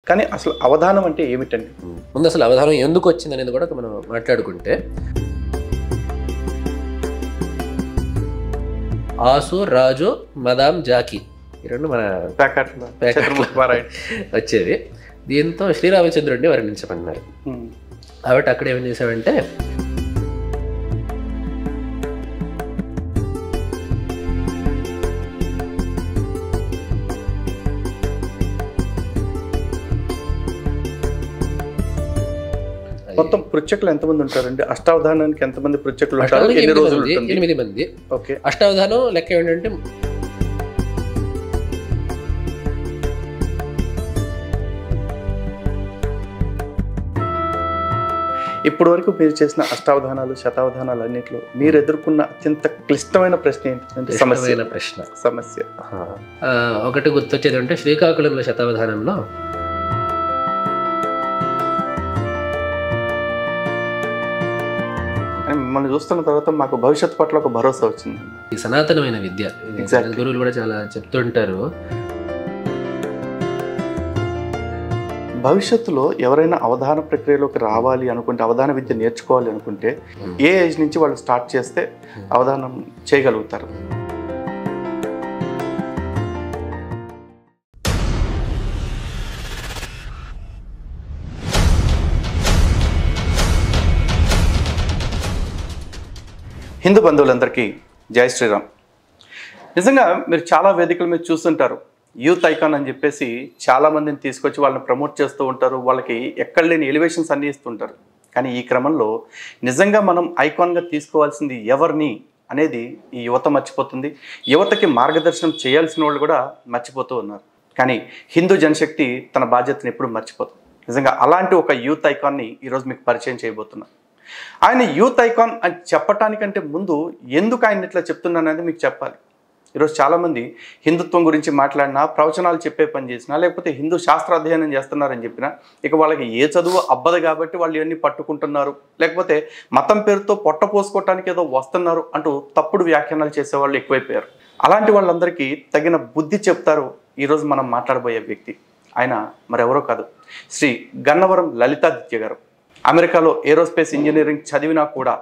కానీ అసలు అవధానం అంటే ఏమిటండి? ముందు అసలు అవధానం ఎందుకు వచ్చింది అనేది కూడా మనం మాట్లాడుకుంటే, ఆసు రాజు మదాం జాకి ఈ రెండు మన వచ్చేవి. దీంతో శ్రీరామచంద్రుడిని వర్ణించమన్నారు. కాబట్టి అక్కడ ఏం చేసామంటే, మొత్తం పృచ్ఛకులు ఎంతమంది ఉంటారండి? అష్టావధానానికి ఎంతమంది పృచ్ఛకులు ఉంటారు? 8 మంది. ఓకే. అష్టావధానం లెక్క ఏంటంటే, ఇప్పటి వరకు మీరు చేసిన అష్టావధానాలు శతావధానాలు అన్నింటిలో మీరు ఎదుర్కొన్న అత్యంత క్లిష్టమైన ప్రశ్న ఏంటంటే సమస్య ఒకటి గుర్తొచ్చేది అంటే, శ్రీకాకుళంలో శతావధానంలో మిమ్మల్ని చూస్తున్న తర్వాత మాకు భవిష్యత్తు పట్ల ఒక భరోసా వచ్చింది. ఈ సనాతనమైన విద్య గురువులు కూడా చాలా చెప్తుంటారు. భవిష్యత్తులో ఎవరైనా అవధాన ప్రక్రియలోకి రావాలి అనుకుంటే, అవధాన విద్య నేర్చుకోవాలి అనుకుంటే ఏ ఏజ్ నుంచి వాళ్ళు స్టార్ట్ చేస్తే అవధానం చేయగలుగుతారు? హిందూ బంధువులందరికీ జై శ్రీరామ్. నిజంగా మీరు చాలా వేదికల మీద చూస్తుంటారు, యూత్ ఐకాన్ అని చెప్పేసి చాలామందిని తీసుకొచ్చి వాళ్ళని ప్రమోట్ చేస్తూ ఉంటారు. వాళ్ళకి ఎక్కడ లేని ఎలివేషన్స్ అన్నీ ఇస్తుంటారు. కానీ ఈ క్రమంలో నిజంగా మనం ఐకాన్గా తీసుకోవాల్సింది ఎవరిని అనేది ఈ యువత మర్చిపోతుంది. యువతకి మార్గదర్శనం చేయాల్సిన వాళ్ళు కూడా మర్చిపోతూ ఉన్నారు. కానీ హిందూ జనశక్తి తన బాధ్యతను ఎప్పుడు మర్చిపోతుంది. నిజంగా అలాంటి ఒక యూత్ ఐకాన్ని ఈరోజు మీకు పరిచయం చేయబోతున్నాను. ఆయన యూత్ ఐకాన్ అని చెప్పటానికంటే ముందు ఎందుకు ఆయన ఇట్లా చెప్తున్నాననేది మీకు చెప్పాలి. ఈరోజు చాలామంది హిందుత్వం గురించి మాట్లాడినా, ప్రవచనాలు చెప్పే పని చేసినా, లేకపోతే హిందూ శాస్త్ర అధ్యయనం చేస్తున్నారని చెప్పినా ఇక వాళ్ళకి ఏ చదువు అబ్బదు కాబట్టి వాళ్ళు ఇవన్నీ పట్టుకుంటున్నారు, లేకపోతే మతం పేరుతో పొట్ట పోసుకోవటానికి ఏదో వస్తున్నారు అంటూ తప్పుడు వ్యాఖ్యానాలు చేసేవాళ్ళు ఎక్కువైపోయారు. అలాంటి వాళ్ళందరికీ తగిన బుద్ధి చెప్తారు ఈరోజు మనం మాట్లాడబోయే వ్యక్తి. ఆయన మరెవరో కాదు, శ్రీ గన్నవరం లలితాదిత్య గారు. అమెరికాలో ఏరోస్పేస్ ఇంజనీరింగ్ చదివినా కూడా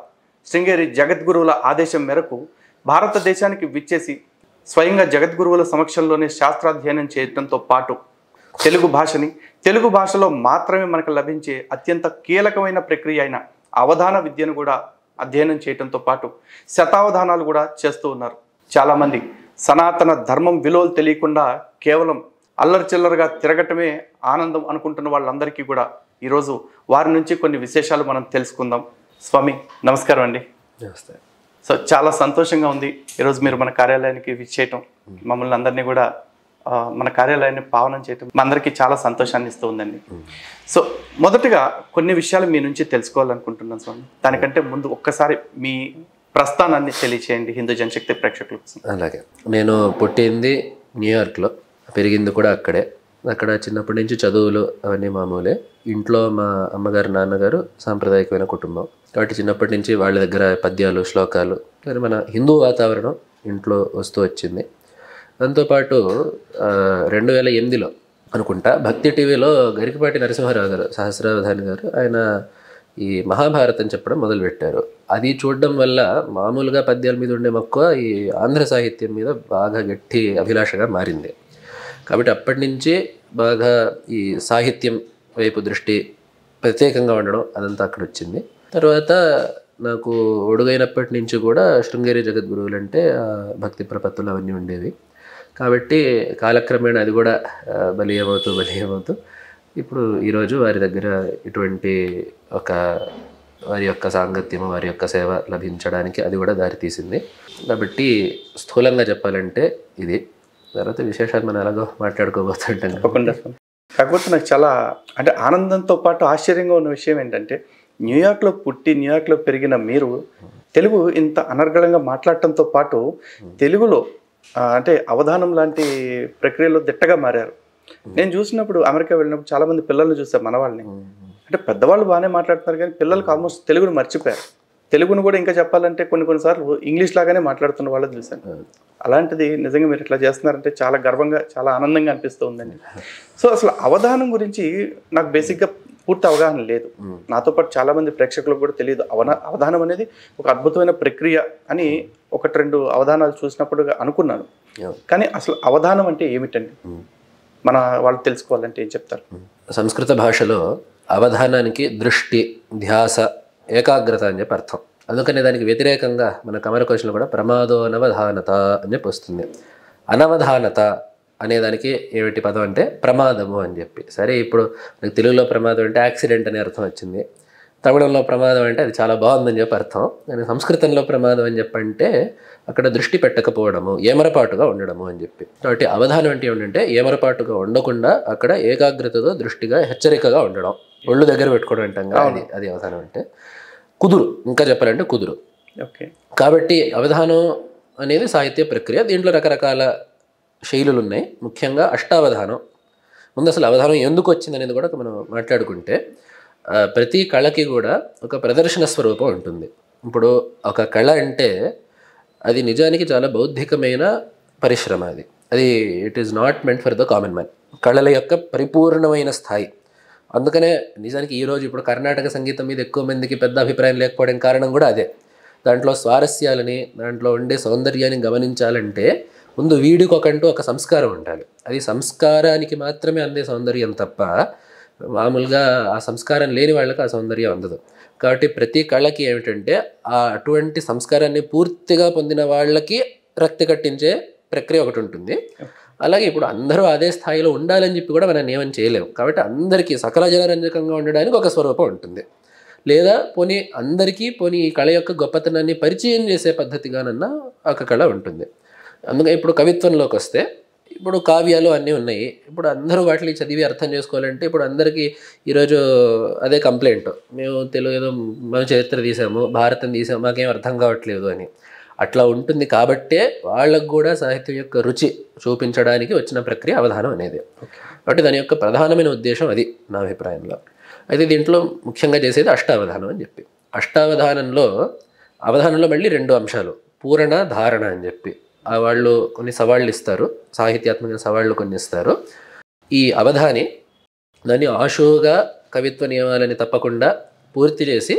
శృంగేరి జగద్గురువుల ఆదేశం మేరకు భారతదేశానికి విచ్చేసి స్వయంగా జగద్గురువుల సమక్షంలోనే శాస్త్రాధ్యయనం చేయడంతో పాటు తెలుగు భాషలో మాత్రమే మనకు లభించే అత్యంత కీలకమైన ప్రక్రియ అయిన అవధాన విద్యను కూడా అధ్యయనం చేయడంతో పాటు శతావధానాలు కూడా చేస్తూ ఉన్నారు. చాలామంది సనాతన ధర్మం విలువలు తెలియకుండా కేవలం అల్లరి చిల్లరగా తిరగటమే ఆనందం అనుకుంటున్న వాళ్ళందరికీ కూడా ఈరోజు వారి నుంచి కొన్ని విశేషాలు మనం తెలుసుకుందాం. స్వామి నమస్కారం అండి. నమస్తే. సో చాలా సంతోషంగా ఉంది ఈరోజు మీరు మన కార్యాలయానికి విచ్చేయటం, మమ్మల్ని అందరినీ కూడా మన కార్యాలయాన్ని పావనం చేయటం మా అందరికీ చాలా సంతోషాన్ని ఇస్తూ ఉందండి. సో మొదటగా కొన్ని విషయాలు మీ నుంచి తెలుసుకోవాలనుకుంటున్నాను స్వామి. దానికంటే ముందు ఒక్కసారి మీ ప్రస్థానాన్ని తెలియచేయండి హిందూ జనశక్తి ప్రేక్షకులకు. అలాగే, నేను పుట్టింది న్యూయార్క్లో, పెరిగింది కూడా అక్కడే. అక్కడ చిన్నప్పటి నుంచి చదువులు అవన్నీ మామూలే. ఇంట్లో మా అమ్మగారు నాన్నగారు సాంప్రదాయకమైన కుటుంబం కాబట్టి చిన్నప్పటి నుంచి వాళ్ళ దగ్గర పద్యాలు శ్లోకాలు కానీ మన హిందూ వాతావరణం ఇంట్లో వస్తూ వచ్చింది. దాంతోపాటు 2008లో అనుకుంటా భక్తి టీవీలో గరికపాటి నరసింహారావు గారు, సహస్రావధాని గారు, ఆయన ఈ మహాభారతం చెప్పడం మొదలుపెట్టారు. అది చూడడం వల్ల మామూలుగా పద్యాల మీద ఉండే మక్కువ ఈ ఆంధ్ర సాహిత్యం మీద బాగా గట్టి అభిలాషగా మారింది. కాబట్టి అప్పటి నుంచి బాగా ఈ సాహిత్యం వైపు దృష్టి ప్రత్యేకంగా ఉండడం అదంతా అక్కడ వచ్చింది. తర్వాత నాకు ఒడుగైనప్పటి నుంచి కూడా శృంగేరి జగద్గురువులు అంటే భక్తి ప్రపత్తులు అవన్నీ ఉండేవి. కాబట్టి కాలక్రమేణా అది కూడా బలీయమవుతూ ఇప్పుడు ఈరోజు వారి దగ్గర ఇటువంటి వారి యొక్క సాంగత్యము, వారి యొక్క సేవ లభించడానికి అది కూడా దారి తీసింది. కాబట్టి స్థూలంగా చెప్పాలంటే ఇది. తర్వాత విశేషాలు మనం ఎలాగో మాట్లాడుకోబోతుంటాం. కాకపోతే నాకు చాలా అంటే ఆనందంతో పాటు ఆశ్చర్యంగా ఉన్న విషయం ఏంటంటే, న్యూయార్క్లో పుట్టి న్యూయార్క్లో పెరిగిన మీరు తెలుగు ఇంత అనర్గళంగా మాట్లాడటంతో పాటు తెలుగులో అంటే అవధానం లాంటి ప్రక్రియలో దిట్టగా మారారు. నేను చూసినప్పుడు అమెరికా వెళ్ళినప్పుడు చాలామంది పిల్లల్ని చూసాను, మన వాళ్ళని. అంటే పెద్దవాళ్ళు బాగానే మాట్లాడుతున్నారు కానీ పిల్లలకు ఆల్మోస్ట్ తెలుగును మర్చిపోయారు. తెలుగును కూడా ఇంకా చెప్పాలంటే కొన్నిసార్లు ఇంగ్లీష్ లాగానే మాట్లాడుతున్న వాళ్ళు చూశాను. అలాంటిది నిజంగా మీరు ఇట్లా చేస్తున్నారంటే చాలా గర్వంగా, చాలా ఆనందంగా అనిపిస్తూ ఉందండి. సో అసలు అవధానం గురించి నాకు బేసిక్గా పూర్తి అవగాహన లేదు. నాతో పాటు చాలామంది ప్రేక్షకులకు కూడా తెలియదు. అవధానం అనేది ఒక అద్భుతమైన ప్రక్రియ అని 1-2 అవధానాలు చూసినప్పుడు అనుకున్నాను. కానీ అసలు అవధానం అంటే ఏమిటండి? మన వాళ్ళు తెలుసుకోవాలంటే ఏం చెప్తారు? సంస్కృత భాషలో అవధానానికి దృష్టి, ధ్యాస, ఏకాగ్రత అని చెప్పి అర్థం. అందుకనే దానికి వ్యతిరేకంగా మన కమరకోశంలో కూడా ప్రమాదో అనవధానత అని చెప్పి వస్తుంది. అనవధానత అనేదానికి ఏమిటి పదం అంటే ప్రమాదము అని చెప్పి. సరే, ఇప్పుడు నాకు తెలుగులో ప్రమాదం అంటే యాక్సిడెంట్ అనే అర్థం వచ్చింది, తమిళంలో ప్రమాదం అంటే అది చాలా బాగుందని చెప్పి అర్థం. కానీ సంస్కృతంలో ప్రమాదం అని చెప్పంటే అక్కడ దృష్టి పెట్టకపోవడము, ఏమరపాటుగా ఉండడము అని చెప్పి. కాబట్టి అవధానం అంటే ఏమిటంటే ఏమరపాటుగా ఉండకుండా అక్కడ ఏకాగ్రతతో దృష్టిగా హెచ్చరికగా ఉండడం, ఒళ్ళు దగ్గర పెట్టుకోవడం అంటాం కదా, అది అవధానం అంటే. కుదురు, ఇంకా చెప్పాలంటే కుదురు. ఓకే. కాబట్టి అవధానం అనేది సాహిత్య ప్రక్రియ. దీంట్లో రకరకాల శైలులు ఉన్నాయి. ముఖ్యంగా అష్టావధానం. ముందు అసలు అవధానం ఎందుకు వచ్చింది అనేది కూడా మనం మాట్లాడుకుంటే, ప్రతి కళకి కూడా ఒక ప్రదర్శన స్వరూపం ఉంటుంది. ఇప్పుడు ఒక కళ అంటే అది నిజానికి చాలా బౌద్ధికమైన పరిశ్రమ. అది it is not meant for the common man. కళల యొక్క పరిపూర్ణమైన స్థాయి. అందుకనే నిజానికి ఈరోజు ఇప్పుడు కర్ణాటక సంగీతం మీద ఎక్కువ మందికి పెద్ద అభిప్రాయం లేకపోవడం కారణం కూడా అదే. దాంట్లో స్వారస్యాలని, దాంట్లో ఉండే సౌందర్యాన్ని గమనించాలంటే ముందు వీడికొకంటూ ఒక సంస్కారం ఉండాలి. అది సంస్కారానికి మాత్రమే అందే సౌందర్యం తప్ప మామూలుగా ఆ సంస్కారం లేని వాళ్ళకి ఆ సౌందర్యం అందదు. కాబట్టి ప్రతి కళకి ఏమిటంటే అటువంటి సంస్కారాన్ని పూర్తిగా పొందిన వాళ్ళకి రక్తి కట్టించే ప్రక్రియ ఒకటి ఉంటుంది. అలాగే ఇప్పుడు అందరూ అదే స్థాయిలో ఉండాలని చెప్పి కూడా మనం నియమం చేయలేము. కాబట్టి అందరికీ సకల జనరంజకంగా ఉండడానికి ఒక స్వరూపం ఉంటుంది. లేదా అందరికీ ఈ కళ యొక్క గొప్పతనాన్ని పరిచయం చేసే పద్ధతిగానన్నా ఒక కళ ఉంటుంది. అందుకే ఇప్పుడు కవిత్వంలోకి వస్తే ఇప్పుడు కావ్యాలు అన్నీ ఉన్నాయి. ఇప్పుడు అందరూ వాటిని చదివి అర్థం చేసుకోవాలంటే ఇప్పుడు అందరికీ ఈరోజు అదే కంప్లైంట్, మేము తెలుగు ఏదో మన చరిత్ర తీసాము, భారతం తీసాము, మాకేం అర్థం కావట్లేదు అని. అట్లా ఉంటుంది. కాబట్టే వాళ్ళకు కూడా సాహిత్యం యొక్క రుచి చూపించడానికి వచ్చిన ప్రక్రియ అవధానం అనేది. కాబట్టి దాని యొక్క ప్రధానమైన ఉద్దేశం అది నా అభిప్రాయంలో. అయితే దీంట్లో ముఖ్యంగా చేసేది అష్టావధానం అని చెప్పి. అవధానంలో మళ్ళీ 2 అంశాలు, పూరణ, ధారణ అని చెప్పి. వాళ్ళు కొన్ని సవాళ్ళు ఇస్తారు, సాహిత్యాత్మక సవాళ్ళు కొన్ని ఇస్తారు. ఈ అవధాని దాన్ని ఆశువుగా కవిత్వ నియమాలని తప్పకుండా పూర్తి చేసి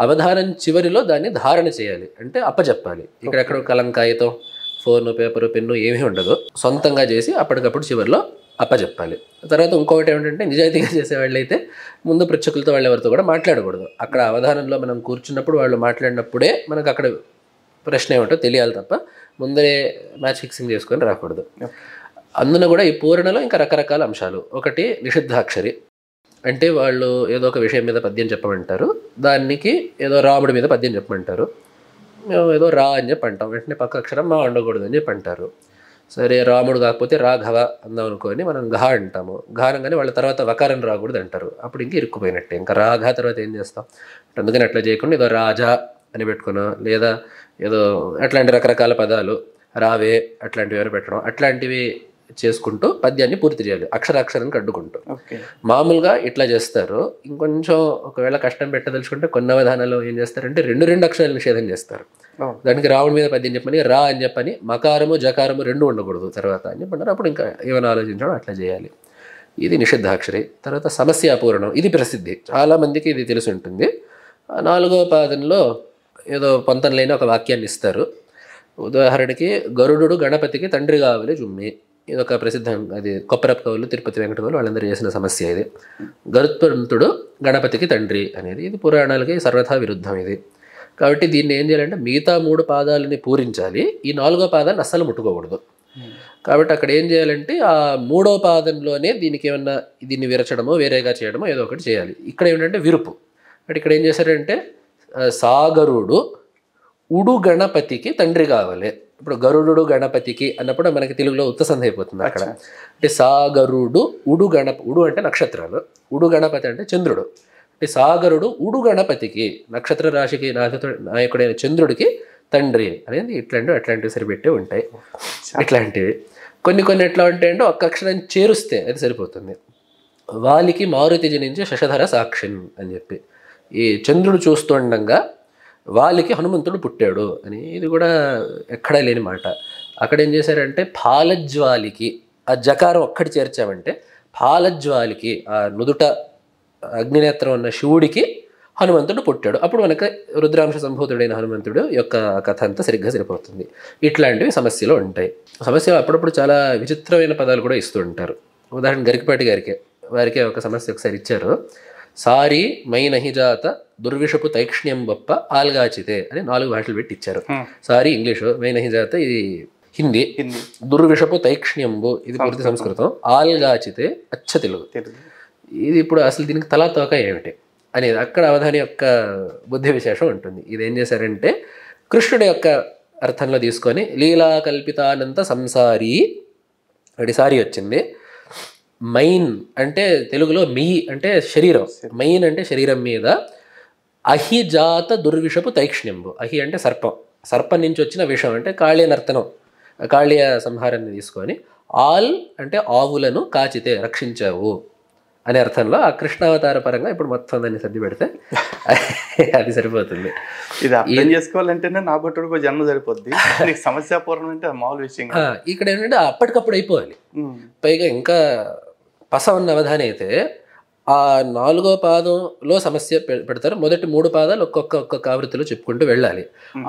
అవధానం చివరిలో దాన్ని ధారణ చేయాలి, అంటే అప్పచెప్పాలి. ఇక్కడెక్కడ కలంకాయతో ఫోను, పేపరు, పెన్ను ఏమీ ఉండదు, సొంతంగా చేసి అప్పటికప్పుడు చివరిలో అప్పచెప్పాలి. తర్వాత ఇంకొకటి ఏమిటంటే నిజాయితీగా చేసేవాళ్ళు అయితే ముందు పృచ్ఛకులతో వాళ్ళు ఎవరితో కూడా మాట్లాడకూడదు. అక్కడ అవధానంలో మనం కూర్చున్నప్పుడు వాళ్ళు మాట్లాడినప్పుడే మనకు అక్కడ ప్రశ్న ఏమిటో తెలియాలి తప్ప ముందరే మ్యాచ్ ఫిక్సింగ్ చేసుకొని రాకూడదు. అందున కూడా ఈ పూరణలో ఇంకా రకరకాల అంశాలు. ఒకటి నిషిద్ధాక్షరి, అంటే వాళ్ళు ఏదో ఒక విషయం మీద పద్యం చెప్పమంటారు, దానికి ఏదో రాముడి మీద పద్యం చెప్పమంటారు, మేము ఏదో రా అని చెప్పి అంటాం, వెంటనే పక్క అక్షరం మా ఉండకూడదు అని చెప్పి అంటారు. సరే, రాముడు కాకపోతే రాఘవ అందాం అనుకోని మనం ఘా అంటాము. ఘానంగానే వాళ్ళ తర్వాత వకారం రాకూడదు అంటారు. అప్పుడు ఇంక ఇరుక్కుపోయినట్టే. ఇంకా రాఘ తర్వాత ఏం చేస్తాం? అందుకని అట్లా చేయకుండా ఏదో రాజా అని పెట్టుకున్నాం, లేదా ఏదో అట్లాంటి రకరకాల పదాలు, రావే అట్లాంటివి ఏమైనా పెట్టడం, అట్లాంటివి చేసుకుంటూ పద్యాన్ని పూర్తి చేయాలి, అక్షరాక్షరానికి అడ్డుకుంటూ. మామూలుగా ఇట్లా చేస్తారు. ఇంకొంచెం ఒకవేళ కష్టం పెట్టదలుచుకుంటే కొన్ని అవధానాలు ఏం చేస్తారంటే 2 అక్షరాలు నిషేధం చేస్తారు. దానికి రావుడి మీద పద్యం చెప్పని రా అని చెప్పని మకారము జకారము 2 ఉండకూడదు తర్వాత అని చెప్పంటారు. అప్పుడు ఇంకా ఏమైనా ఆలోచించడం అట్లా చేయాలి. ఇది నిషిద్ధాక్షరి. తర్వాత సమస్యాపూరణం, ఇది ప్రసిద్ధి, చాలామందికి ఇది తెలిసి ఉంటుంది. 4వ పాదంలో ఏదో పొంతం లేని ఒక వాక్యాన్ని ఇస్తారు. ఉదాహరణకి గరుడు గణపతికి తండ్రి కావాలి జుమ్మి, ఇది ఒక ప్రసిద్ధం. అది కొప్పరపు కవులు, తిరుపతి వెంకట కవులు వాళ్ళందరూ చేసిన సమస్య ఇది. గరుత్మంతుడు గణపతికి తండ్రి అనేది ఇది పురాణాలకి సర్వథా విరుద్ధం ఇది. కాబట్టి దీన్ని ఏం చేయాలంటే మిగతా 3 పాదాలని పూరించాలి, ఈ 4వ పాదాన్ని అస్సలు ముట్టుకోకూడదు. కాబట్టి అక్కడ ఏం చేయాలంటే ఆ 3వ పాదంలోనే దీన్ని విరచడమో వేరేగా చేయడమో ఏదో ఒకటి చేయాలి. ఇక్కడ ఏమిటంటే విరుపు. అంటే ఇక్కడ ఏం చేశారంటే సాగరుడు ఉడు గణపతికి తండ్రి కావాలి. ఇప్పుడు గరుడు గణపతికి అన్నప్పుడు మనకి తెలుగులో ఉత్తసంధి అయిపోతుంది అక్కడ. అంటే సాగరుడు ఉడు అంటే నక్షత్రాలు, ఉడు గణపతి అంటే చంద్రుడు. అంటే సాగరుడు ఉడు గణపతికి, నక్షత్ర రాశికి నాయకుడైన చంద్రుడికి తండ్రి అనేది అట్లాంటివి సరిపెట్టే ఉంటాయి. ఇట్లాంటివి కొన్ని ఎట్లా ఉంటాయంటే ఒక్క అక్షరం చేరుస్తే అది సరిపోతుంది. వాలికి మారుతి జనించే శశధర సాక్షిన్ అని చెప్పి, ఈ చంద్రుడు చూస్తుండగా వాళ్ళకి హనుమంతుడు పుట్టాడు అని. ఇది కూడా ఎక్కడా లేని మాట. అక్కడ ఏం చేశారంటే పాలజ్వాలికి ఆ జకారం ఒక్కటి చేర్చామంటే పాలజ్వాలికి ఆ నుదుట అగ్నినేత్రం ఉన్న శివుడికి హనుమంతుడు పుట్టాడు. అప్పుడు మనకు రుద్రాంశ సంభూతుడైన హనుమంతుడు యొక్క కథ అంతా సరిగ్గా సరిపోతుంది. ఇట్లాంటివి సమస్యలు ఉంటాయి. సమస్యలు అప్పుడప్పుడు చాలా విచిత్రమైన పదాలు కూడా ఇస్తూ ఉంటారు. ఉదాహరణ గరికపాటి వారికి ఒక సమస్య ఒకసారి ఇచ్చారు. సారీ మై నహిజాత దుర్విషపు తైక్ష్ణ్యం బొప్ప ఆల్గాచితే అని 4 భాషలు పెట్టి ఇచ్చారు. సారీ ఇంగ్లీషు, మై నహిజాత ఇది హిందీ, దుర్విషపు తైక్ష్ణ్యంబు ఇది పూర్తి సంస్కృతం, ఆల్గాచితే అచ్చ తెలుగు. ఇది ఇప్పుడు అసలు దీనికి తలా తోక ఏమిటి అనేది అక్కడ అవధాని యొక్క బుద్ధి విశేషం ఉంటుంది. ఇదేం చేశారంటే కృష్ణుడి యొక్క అర్థంలో తీసుకొని లీలా కల్పితానంత సంసారీ ఒకటి సారీ వచ్చింది. మైన్ అంటే తెలుగులో మీ అంటే శరీరం, మైన్ అంటే శరీరం మీద, అహిజాత దుర్విషపు తైక్ష్ణ్యంబు, అహి అంటే సర్పం నుంచి వచ్చిన విషం అంటే కాళీ నర్తనం, కాళీయ సంహారాన్ని తీసుకొని, ఆల్ అంటే ఆవులను కాచితే రక్షించావు అనే అర్థంలో ఆ కృష్ణావతార పరంగా ఇప్పుడు మొత్తం దాన్ని సర్ది పెడితే అది సరిపోతుంది. ఇది అర్థం చేసుకోవాలంటేనే నా బట్టుకు జన్మ సరిపోద్ది. సమస్యాపూర్ణం అంటే మామూలు విషయం. ఇక్కడ ఏంటంటే అప్పటికప్పుడు అయిపోవాలి. పైగా ఇంకా పస ఉన్న అవధాని అయితే ఆ 4వ పాదంలో సమస్య పెడతారు. మొదటి 3 పాదాలు ఒక్కొక్క ఆవృత్తిలో చెప్పుకుంటూ వెళ్ళాలి.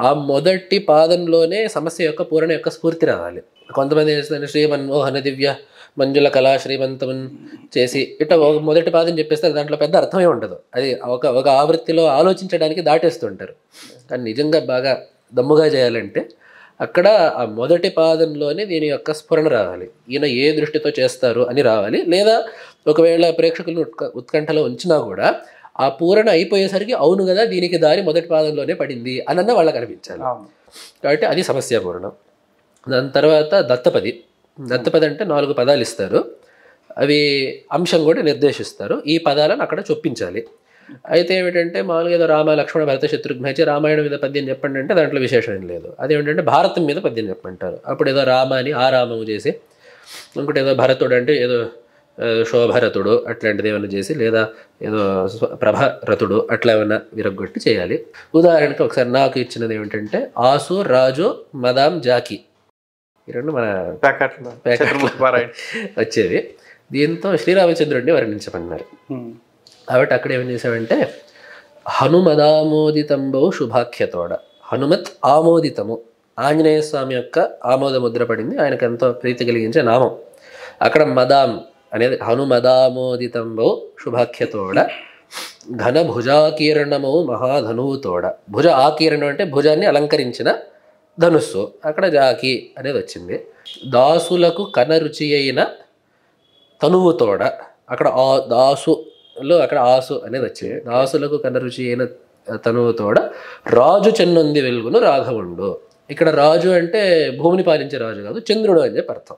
ఆ మొదటి పాదంలోనే సమస్య యొక్క పూరణ యొక్క స్ఫూర్తి రావాలి. కొంతమంది చేస్తారు శ్రీమన్మోహన దివ్య మంజుల కళా శ్రీమంతం చేసి ఇట్లా మొదటి పాదం చెప్పేస్తారు. దాంట్లో పెద్ద అర్థమే ఉండదు. అది ఒక ఆవృత్తిలో ఆలోచించడానికి దాటేస్తుంటారు. కానీ నిజంగా బాగా దమ్ముగా చేయాలంటే అక్కడ ఆ మొదటి పాదంలోనే దీని యొక్క స్ఫురణ రావాలి. ఈయన ఏ దృష్టితో చేస్తారు అని రావాలి. లేదా ఒకవేళ ప్రేక్షకులను ఉత్కంఠలో ఉంచినా కూడా ఆ పూరణ అయిపోయేసరికి అవును కదా దీనికి దారి మొదటి పాదంలోనే పడింది అనన్న వాళ్ళకి అనిపించాలి. కాబట్టి అది సమస్య పూరణం. దాని తర్వాత దత్తపది అంటే 4 పదాలు ఇస్తారు. అవి అంశం కూడా నిర్దేశిస్తారు. ఈ పదాలను అక్కడ చొప్పించాలి. అయితే ఏమిటంటే మామూలుగా ఏదో రామ లక్ష్మణ భరత శత్రుఘ్న అయితే రామాయణం మీద పద్యం చెప్పండి అంటే దాంట్లో విశేషం ఏం లేదు. అదేమిటంటే భారతం మీద పద్యం చెప్పంటారు. అప్పుడు ఏదో రామ అని ఆ రామము చేసి, ఇంకోటి ఏదో భరతుడు అంటే ఏదో శోభరతుడు అట్లాంటిది ఏమైనా చేసి, లేదా ఏదో ప్రభరతుడు అట్లా ఏమైనా విరగొట్టి చేయాలి. ఉదాహరణకి ఒకసారి నాకు ఇచ్చినది ఏమిటంటే ఆసు రాజు మదాం జాకి, ఈ 2 మన వచ్చేది. దీంతో శ్రీరామచంద్రుడిని వర్ణించమన్నారు. కాబట్టి అక్కడ ఏమేం చేసామంటే హనుమదామోదితంబో శుభాఖ్యతోడ, హనుమత్ ఆమోదితము, ఆంజనేయ స్వామి యొక్క ఆమోద ముద్ర పడింది, ఆయనకు ఎంతో ప్రీతి కలిగించే నామం. అక్కడ మదాం అనేది హనుమదామోదితంబో శుభాఖ్యతోడ, ఘన భుజాకీర్ణమో మహాధనువుతోడ. భుజ ఆకీర్ణం అంటే భుజాన్ని అలంకరించిన ధనుస్సు, అక్కడ జాకి అనేది వచ్చింది. దాసులకు కనరుచి అయిన తనువుతోడ, అక్కడ దాసులో అక్కడ ఆసు అనేది వచ్చింది. దాసులకు కనరుచి అయిన తనువుతోడ రాజు చెన్నొంది వెలుగును రాఘవుండు. ఇక్కడ రాజు అంటే భూమిని పాలించే రాజు కాదు, చంద్రుడు అని చెప్పి అర్థం.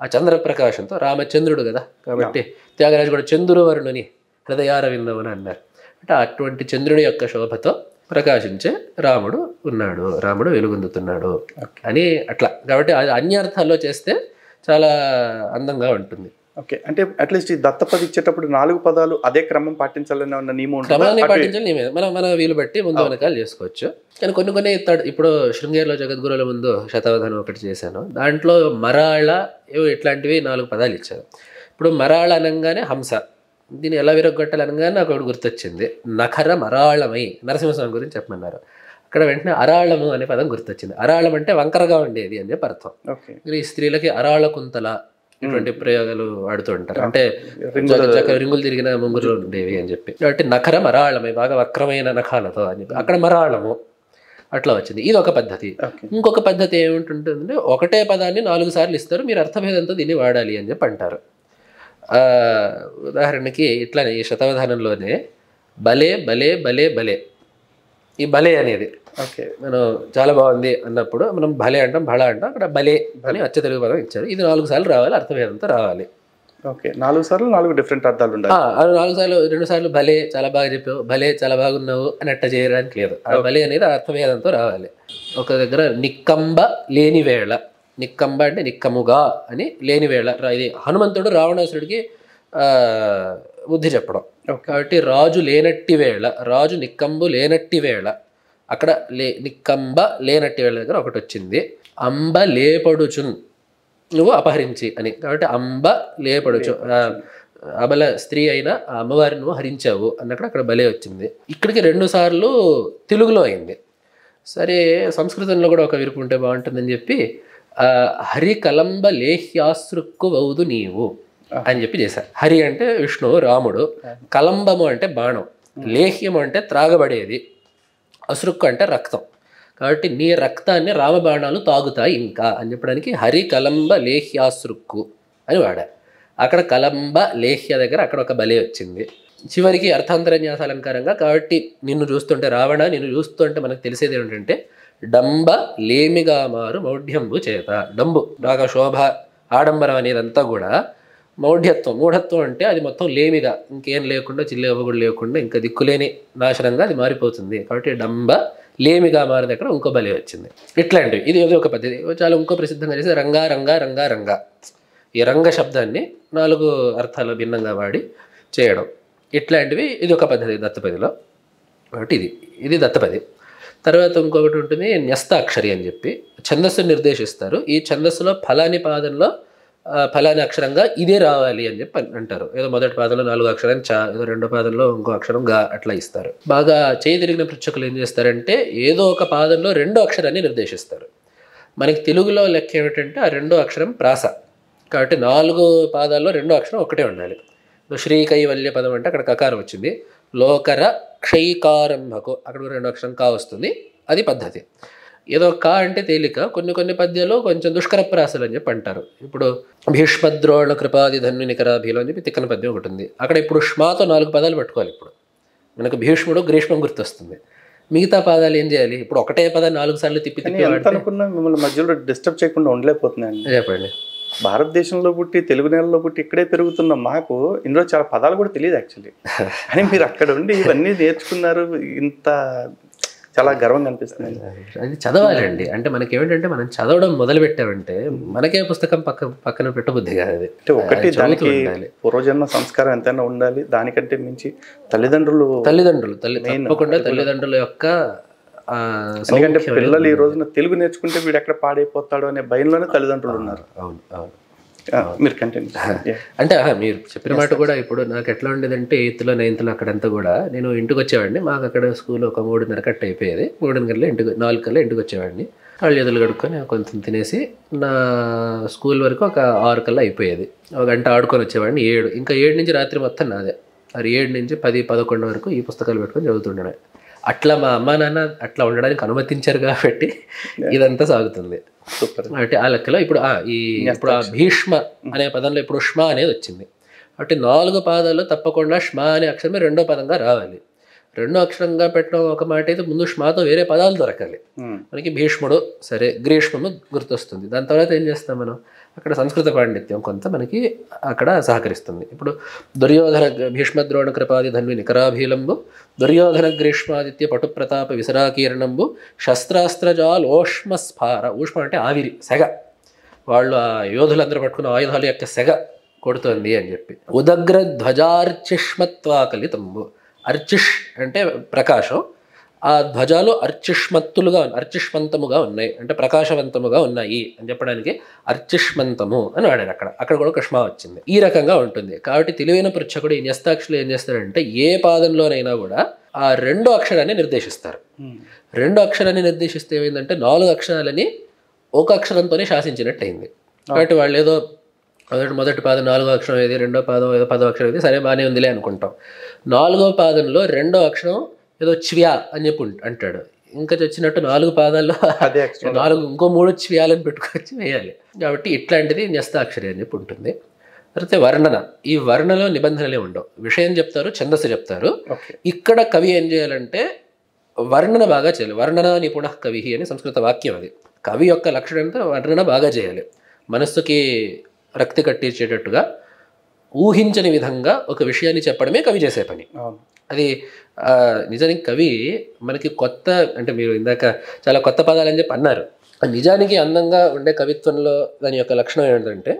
ఆ చంద్రప్రకాశంతో రామచంద్రుడు కదా, కాబట్టి త్యాగరాజు కూడా చంద్రువర్ణుని హృదయారవిందమని అన్నారు. అంటే అటువంటి చంద్రుడి యొక్క శోభతో ప్రకాశించే రాముడు ఉన్నాడు, రాముడు వెలుగొందుతున్నాడు అని అట్లా. కాబట్టి అది అన్యర్థాల్లో చేస్తే చాలా అందంగా ఉంటుంది. ఓకే, అంటే అట్లీస్ట్ ఈ దత్తపది ఇచ్చేటప్పుడు 4 పదాలు అదే క్రమం పాటించాలని ఉన్న నియమం క్రమాన్ని పాటించాలి. మన వీలు బట్టి ముందు వెనకాలు చేసుకోవచ్చు. కానీ కొన్ని ఇప్పుడు శృంగేరిలో జగద్గురుల ముందు శతావధానం ఒకటి చేశాను. దాంట్లో మరాళ ఇట్లాంటివి 4 పదాలు ఇచ్చారు. ఇప్పుడు మరాళ అనగానే హంస, దీన్ని ఎలా విరగొట్టాలి అనగానే నాకు ఒకటి గుర్తొచ్చింది. నఖర మరాళమై, నరసింహస్వామి గురించి చెప్పమన్నారు. అక్కడ వెంటనే అరాళము అనే పదం గుర్తొచ్చింది. అరాళం అంటే వంకరగా ఉండేది అని చెప్పి అర్థం. ఈ స్త్రీలకి అరాళ కుంతల ఇటువంటి ప్రయోగాలు వాడుతూ ఉంటారు. అంటే రింగులు తిరిగిన ముంగురులు ఉండేవి అని చెప్పి. కాబట్టి నఖరం అరాళమై, బాగా వక్రమైన నఖాలతో అని చెప్పి అక్కడ మరాళము అట్లా వచ్చింది. ఇది ఒక పద్ధతి. ఇంకొక పద్ధతి ఏమిటంటే ఒకటే పదాన్ని 4 సార్లు ఇస్తారు, మీరు అర్థభేదంతో దీన్ని వాడాలి అని చెప్పి అంటారు. ఉదాహరణకి ఇట్లానే ఈ శతావధానంలోనే భలే భలే భలే భలే, ఈ భలే అనేది మనం చాలా బాగుంది అన్నప్పుడు మనం భలే అంటాం, భళ అంటాం. అక్కడ భలే అని అచ్చ తెలుగు పదం ఇచ్చారు. ఇది 4 సార్లు రావాలి, అర్థభేదంతో రావాలి. ఓకే, 4 సార్లు 4 డిఫరెంట్ అర్థాలు ఉండాలి. 4 సార్లు 2 సార్లు భలే చాలా బాగా చెప్పావు, భలే చాలా బాగున్నావు అని అట్ట చేయడానికి లేదు. ఆ భలే అనేది అర్థభేదంతో రావాలి. ఒక దగ్గర నిక్కంబ లేని వేళ, నిక్కంబ అంటే నిక్కముగా అని, లేని వేళ. ఇది హనుమంతుడు రావణాసురుడికి బుద్ధి చెప్పడం. కాబట్టి రాజు లేనట్టి వేళ, రాజు నిక్కంబు లేనట్టి వేళ అక్కడ నిక్కంబ లేనట్టి వాళ్ళ దగ్గర ఒకటి వచ్చింది. అంబ లేపడుచున్ నువ్వు అపహరించి అని. కాబట్టి అంబ లేపడుచు అబల స్త్రీ అయిన ఆ అమ్మవారిని నువ్వు హరించావు అన్నక్కడ అక్కడ బలే వచ్చింది. ఇక్కడికి 2 సార్లు తెలుగులో అయింది. సరే సంస్కృతంలో కూడా ఒక విరుపు ఉంటే బాగుంటుందని చెప్పి హరి కలంబ లేహ్యాసృక్కు వౌదు నీవు అని చెప్పి చేశారు. హరి అంటే విష్ణువు రాముడు, కలంబము అంటే బాణం, లేహ్యము అంటే త్రాగబడేది, అసృక్కు అంటే రక్తం. కాబట్టి నీ రక్తాన్ని రామబాణాలు తాగుతాయి ఇంకా అని చెప్పడానికి హరి కలంబ లేహ్యాసృక్కు అని వాడా. అక్కడ కలంబ లేహ్య దగ్గర అక్కడ ఒక బలే వచ్చింది. చివరికి అర్థాంతరన్యాస అలంకారంగా కాబట్టి నిన్ను చూస్తుంటే రావణ నిన్ను చూస్తుంటే మనకు తెలిసేది ఏంటంటే డంబ లేమిగా మారు మౌఢ్యంబు చేత. డంబు బాగా శోభ ఆడంబరం అనేదంతా కూడా మౌఢ్యత్వం, మూఢత్వం అంటే అది మొత్తం లేమిగా ఇంకేం లేకుండా చిల్లేవగుడు లేకుండా ఇంకా దిక్కులేని నాశనంగా అది మారిపోతుంది. కాబట్టి డంబ లేమిగా మారిన దగ్గర ఇంకో బలి వచ్చింది. ఇట్లాంటివి ఇది ఏదో ఒక పద్ధతి. చాలా ఇంకో ప్రసిద్ధంగా చేసి రంగా రంగా రంగా రంగా, ఈ రంగ శబ్దాన్ని 4 అర్థాలు భిన్నంగా వాడి చేయడం, ఇట్లాంటివి ఇది ఒక పద్ధతి దత్తపదిలో. కాబట్టి ఇది దత్తపది. తర్వాత ఇంకొకటి ఉంటుంది న్యస్తాక్షరి అని చెప్పి ఛందస్సును నిర్దేశిస్తారు. ఈ ఛందస్సులో ఫలాని పాదంలో ఫలాని అక్షరంగా ఇదే రావాలి అని చెప్పి అంటారు. ఏదో మొదటి పాదంలో 4 అక్షరాన్ని చా, ఏదో రెండో పాదంలో ఇంకో అక్షరం గా అట్లా ఇస్తారు. బాగా చేయి తిరిగిన పృచ్ఛకులు ఏం చేస్తారంటే ఏదో ఒక పాదంలో 2 అక్షరాన్ని నిర్దేశిస్తారు. మనకి తెలుగులో లెక్క ఏమిటంటే ఆ 2 అక్షరం ప్రాస. కాబట్టి 4 పాదాల్లో 2 అక్షరం ఒకటే ఉండాలి. శ్రీ కైవల్య పదం అంటే అక్కడ కకారం వచ్చింది. లోకర క్షైకారంభకు అక్కడ 2 అక్షరం కా వస్తుంది. అది పద్ధతి. ఏదో కా అంటే తేలిక, కొన్ని పద్యాలు కొంచెం దుష్కర ప్రాసలు అని చెప్పి అంటారు. ఇప్పుడు భీష్మద్రోణ కృపాది ధన్వి నికరాభీలు అని చెప్పి తిక్కన పద్యం ఒకటి ఉంది. అక్కడ ఇప్పుడు ష్మాతో 4 పదాలు పెట్టుకోవాలి. ఇప్పుడు మనకు భీష్ముడు గ్రీష్మం గుర్తొస్తుంది. మిగతా పాదాలు ఏం చేయాలి? ఇప్పుడు ఒకటే పదాన్ని 4 సార్లు తిప్పి అనుకున్నా మిమ్మల్ని మధ్యలో డిస్టర్బ్ చేయకుండా ఉండలేకపోతున్నాను. చెప్పండి. భారతదేశంలో పుట్టి తెలుగు నేలలో పుట్టి ఇక్కడే పెరుగుతున్న మాకు ఇందులో చాలా పదాలు కూడా తెలియదు యాక్చువల్లీ. అని మీరు అక్కడ ఉండి ఇవన్నీ నేర్చుకున్నారు, ఇంత చాలా గర్వంగా అనిపిస్తుంది. అది చదవాలండి. అంటే మనకి ఏమిటంటే మనం చదవడం మొదలు పెట్టామంటే మనకే పుస్తకం పక్కన పెట్టబుద్ధి కాదు. అది అంటే ఒకటి దానికి పూర్వజన్మ సంస్కారం ఎంతైనా ఉండాలి. దానికంటే మించి తల్లిదండ్రులు తప్పకుండా తల్లిదండ్రుల యొక్క, ఎందుకంటే పిల్లలు ఈ రోజున తెలుగు నేర్చుకుంటే వీడు ఎక్కడ పాడైపోతాడు అనే భయంలోనే తల్లిదండ్రులు ఉన్నారు. అవును. మీరు కంటిన్యూ. అంటే మీరు చెప్పిన మాట కూడా ఇప్పుడు నాకు ఎట్లా ఉండేదంటే 8th, 9th అక్కడంతా కూడా నేను ఇంటికి వచ్చేవాడిని. మాకు అక్కడ స్కూల్ ఒక 3:30 కట్ అయిపోయేది. 4 కల్లా ఇంటికి వచ్చేవాడిని. కాళ్ళు చేతులు కడుక్కొని కొంచెం తినేసి నా స్కూల్ వరకు ఒక 6 కల్లా అయిపోయేది. 1 గంట ఆడుకొని వచ్చేవాడిని. 7 ఇంకా 7 నుంచి రాత్రి మొత్తం నాదే. అది 7 నుంచి 10, 11 వరకు ఈ పుస్తకాలు పెట్టుకొని చదువుతుండే. అట్లా మా అమ్మా నాన్న అట్లా ఉండడానికి అనుమతించారు కాబట్టి ఇదంతా సాగుతుంది. అంటే ఆ లెక్కలో ఇప్పుడు ఇప్పుడు ఆ భీష్మ అనే పదంలో ఇప్పుడు ష్మ అనేది వచ్చింది. అంటే 4 పాదాలు తప్పకుండా ష్మ అనే అక్షరమే 2వ పదంగా రావాలి. 2వ అక్షరంగా పెట్టడం ఒక మాట అయితే ముందు ష్మాతో వేరే పదాలు దొరకాలి. మనకి భీష్ముడు సరే, గ్రీష్మము గుర్తొస్తుంది. దాని తర్వాత ఏం చేస్తాం మనం? అక్కడ సంస్కృత పాండిత్యం కొంత మనకి అక్కడ సహకరిస్తుంది. ఇప్పుడు దుర్యోధన భీష్మద్రోణ కృపాది ధన్వి నికరాభీలంబు, దుర్యోధన గ్రీష్మాదిత్య పటుప్రతాప విసరాకీర్ణంబు, శస్త్రాస్త్రజాలోష్మ స్ఫార. ఊష్మ అంటే ఆవిరి, సెగ. వాళ్ళు ఆ యోధులందరూ పట్టుకున్న ఆయుధాల యొక్క సెగ కొడుతుంది అని చెప్పి. ఉదగ్ర ధ్వజార్చిష్మత్వాకలితంబు. అర్చిష్ అంటే ప్రకాశం. ఆ ధ్వజాలు అర్చిష్మంతముగా ఉన్నాయి, అంటే ప్రకాశవంతముగా ఉన్నాయి అని చెప్పడానికి అర్చిష్మంతము అని వాడారు. అక్కడ కూడా కృష్ణ వచ్చింది. ఈ రకంగా ఉంటుంది. కాబట్టి తెలివైన పృచ్ఛకుడు ఈ న్యస్తాక్షులు ఏం చేస్తారంటే ఏ పాదంలోనైనా కూడా ఆ 2వ అక్షరాన్ని నిర్దేశిస్తారు. 2వ అక్షరాన్ని నిర్దేశిస్తే ఏమైందంటే 4 అక్షరాలని ఒక అక్షరంతోనే శాసించినట్టు అయింది. కాబట్టి వాళ్ళు ఏదో మొదటి పాదం 4వ అక్షరం ఏది, 2వ పాదం ఏదో 10వ అక్షరం ఏది, సరే బాగానే ఉందిలే అనుకుంటాం. 4వ పాదంలో 2వ అక్షరం ఏదో చ్వ్యా అని చెప్పి అంటాడు. ఇంకా వచ్చినట్టు 4 పాదాల్లో 3 చ్వ్యాలను పెట్టుకొచ్చి వేయాలి. కాబట్టి ఇట్లాంటిది న్యస్తాక్షరి అని చెప్పి ఉంటుంది. తర్వాత వర్ణన. ఈ వర్ణలో నిబంధనలే ఉండవు. విషయం చెప్తారు, ఛందస్సు చెప్తారు. ఇక్కడ కవి ఏం చేయాలంటే వర్ణన బాగా చేయాలి. వర్ణన నిపుణ కవి అని సంస్కృత వాక్యం. అది కవి యొక్క లక్షణంతో వర్ణన బాగా చేయాలి. మనస్సుకి రక్తి కట్టించేటట్టుగా ఊహించని విధంగా ఒక విషయాన్ని చెప్పడమే కవి చేసే పని. అది నిజానికి కవి మనకి కొత్త, అంటే మీరు ఇందాక చాలా కొత్త పదాలని చెప్పి అన్నారు. నిజానికి అందంగా ఉండే కవిత్వంలో దాని యొక్క లక్షణం ఏంటంటే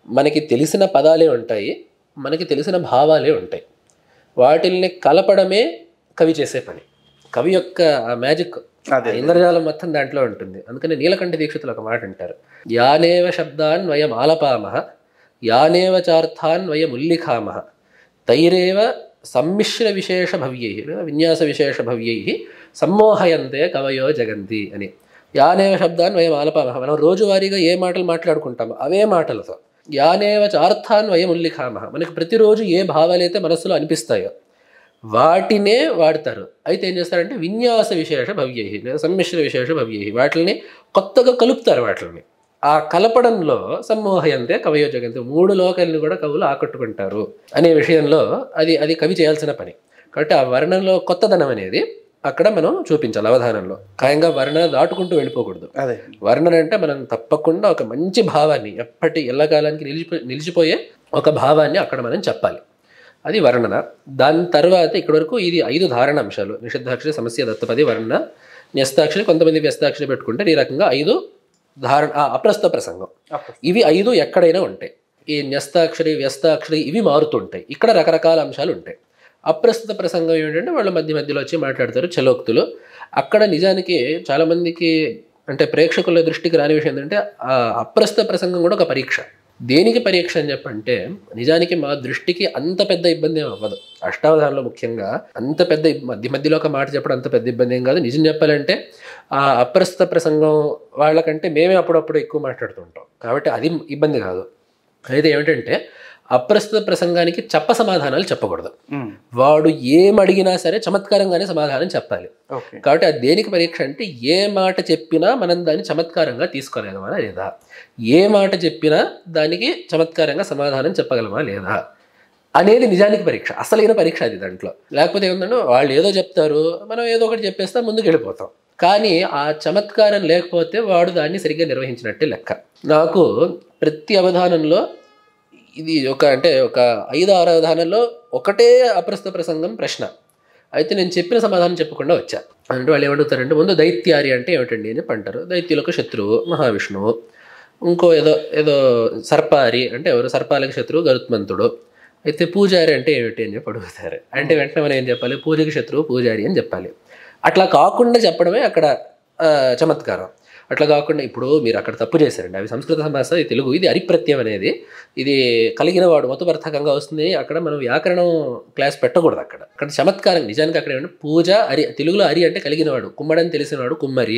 మనకి తెలిసిన పదాలే ఉంటాయి, మనకి తెలిసిన భావాలే ఉంటాయి. వాటిల్ని కలపడమే కవి చేసే పని. కవి యొక్క ఆ మ్యాజిక్, ఇంద్రజాలం మొత్తం దాంట్లో ఉంటుంది. అందుకని నీలకంఠ దీక్షితులు ఒక మాట అంటారు, యానేవ శబ్దాన్ వయం ఆలపామః యానేవ చార్థాన్ వయం ఉల్లిఖామః తైరేవ సమ్మిశ్ర విశేష భవ్యై విన్యాస విశేష భవ్యై సమ్మోహయంతే కవయో జగంతి అని. యానేవ శబ్దాన్ వయం ఆలపామః, మనం రోజువారీగా ఏ మాటలు మాట్లాడుకుంటామో అవే మాటలతో. యానేవ చార్థాన్ వయం ఉల్లిఖామః, మనకి ప్రతిరోజు ఏ భావాలైతే మనస్సులో అనిపిస్తాయో వాటినే వాడతారు. అయితే ఏం చేస్తారంటే విన్యాస విశేష భవ్యై లేదా సమ్మిశ్ర విశేష భవ్యై, వాటిని కొత్తగా కలుపుతారు. వాటిని ఆ కలపడంలో సమ్మోహయంతే కవయో జగంతి, 3 లోకాలను కూడా కవులు ఆకట్టుకుంటారు అనే విషయంలో అది కవి చేయాల్సిన పని. కాబట్టి ఆ వర్ణంలో కొత్తదనం అనేది అక్కడ మనం చూపించాలి అవధానంలో. ఖాయంగా వర్ణన దాటుకుంటూ వెళ్ళిపోకూడదు. వర్ణన అంటే మనం తప్పకుండా ఒక మంచి భావాన్ని, ఎప్పటి ఎల్లకాలానికి నిలిచిపోయే ఒక భావాన్ని అక్కడ మనం చెప్పాలి. అది వర్ణన. దాని తర్వాత ఇక్కడి వరకు ఇది 5 ధారణ అంశాలు. నిషిద్ధాక్షరి, సమస్య, దత్తపది, వర్ణన, న్యస్తాక్షరి, కొంతమంది వ్యస్తాక్షరి పెట్టుకుంటే ఈ రకంగా 5 ధారణ. అప్రస్తుత ప్రసంగం, ఇవి 5 ఎక్కడైనా ఉంటాయి. ఈ న్యస్తాక్షరి, వ్యస్తాక్షరి ఇవి మారుతుంటాయి. ఇక్కడ రకరకాల అంశాలు ఉంటాయి. అప్రస్తుత ప్రసంగం ఏంటంటే వాళ్ళు మధ్యలో వచ్చి మాట్లాడతారు, చలోక్తులు. అక్కడ నిజానికి చాలామందికి అంటే ప్రేక్షకుల దృష్టికి రాని విషయం ఏంటంటే ఆ అప్రస్తుత ప్రసంగం కూడా ఒక పరీక్ష. దేనికి పరీక్ష అని చెప్పంటే నిజానికి మా దృష్టికి అంత పెద్ద ఇబ్బంది ఏం అవ్వదు. అష్టావధానంలో ముఖ్యంగా అంత పెద్ద మధ్యలో ఒక మాట చెప్పడం అంత పెద్ద ఇబ్బంది ఏం కాదు. నిజం చెప్పాలంటే ఆ అప్రస్తుత ప్రసంగం వాళ్ళకంటే మేమే అప్పుడప్పుడు ఎక్కువ మాట్లాడుతుంటాం కాబట్టి అది ఇబ్బంది కాదు. అయితే ఏమిటంటే అప్రస్తుత ప్రసంగానికి చెప్ప సమాధానాలు చెప్పకూడదు. వాడు ఏమడిగినా సరే చమత్కారంగానే సమాధానం చెప్పాలి. కాబట్టి అది దేనికి పరీక్ష అంటే ఏ మాట చెప్పినా మనం దాన్ని చమత్కారంగా తీసుకోగలమా లేదా, ఏ మాట చెప్పినా దానికి చమత్కారంగా సమాధానం చెప్పగలమా లేదా అనేది నిజానికి పరీక్ష, అసలైన పరీక్ష అది. దాంట్లో లేకపోతే ఏముందంటే వాళ్ళు ఏదో చెప్తారు, మనం ఏదో ఒకటి చెప్పేస్తాం, ముందుకు వెళ్ళిపోతాం. కానీ ఆ చమత్కారం లేకపోతే వాడు దాన్ని సరిగ్గా నిర్వహించినట్టే లెక్క. నాకు ప్రతి అవధానంలో ఇది ఒక 5-6 అవధానంలో ఒకటే అప్రస్తుత ప్రసంగం ప్రశ్న. అయితే నేను చెప్పిన సమాధానం చెప్పకుండా వచ్చా. అంటే వాళ్ళు ఏమడుగుతారంటే ముందు దైత్యారి అంటే ఏమిటండి అని చెప్పి అంటారు. దైత్యులకు శత్రువు మహావిష్ణువు. ఇంకో ఏదో సర్పారి అంటే ఎవరు, సర్పాలకు శత్రువు గరుత్మంతుడు. అయితే పూజారి అంటే ఏమిటి అని చెప్పి అడుగుతారు. అంటే వెంటనే మనం ఏం చెప్పాలి, పూజకి శత్రువు పూజారి అని చెప్పాలి. అట్లా కాకుండా చెప్పడమే అక్కడ చమత్కారం. అట్లా కాకుండా ఇప్పుడు మీరు అక్కడ తప్పు చేశారండి, అవి సంస్కృత సమాస, ఇది తెలుగు, ఇది అరిప్రత్యయం అనేది ఇది కలిగిన వాడు మతుపర్థకంగా వస్తుంది. అక్కడ మనం వ్యాకరణం క్లాస్ పెట్టకూడదు. అక్కడ చమత్కారం నిజానికి అక్కడ ఏమంటే పూజ అరి, తెలుగులో అరి అంటే కలిగినవాడు, కుమ్మడని తెలిసినవాడు కుమ్మరి,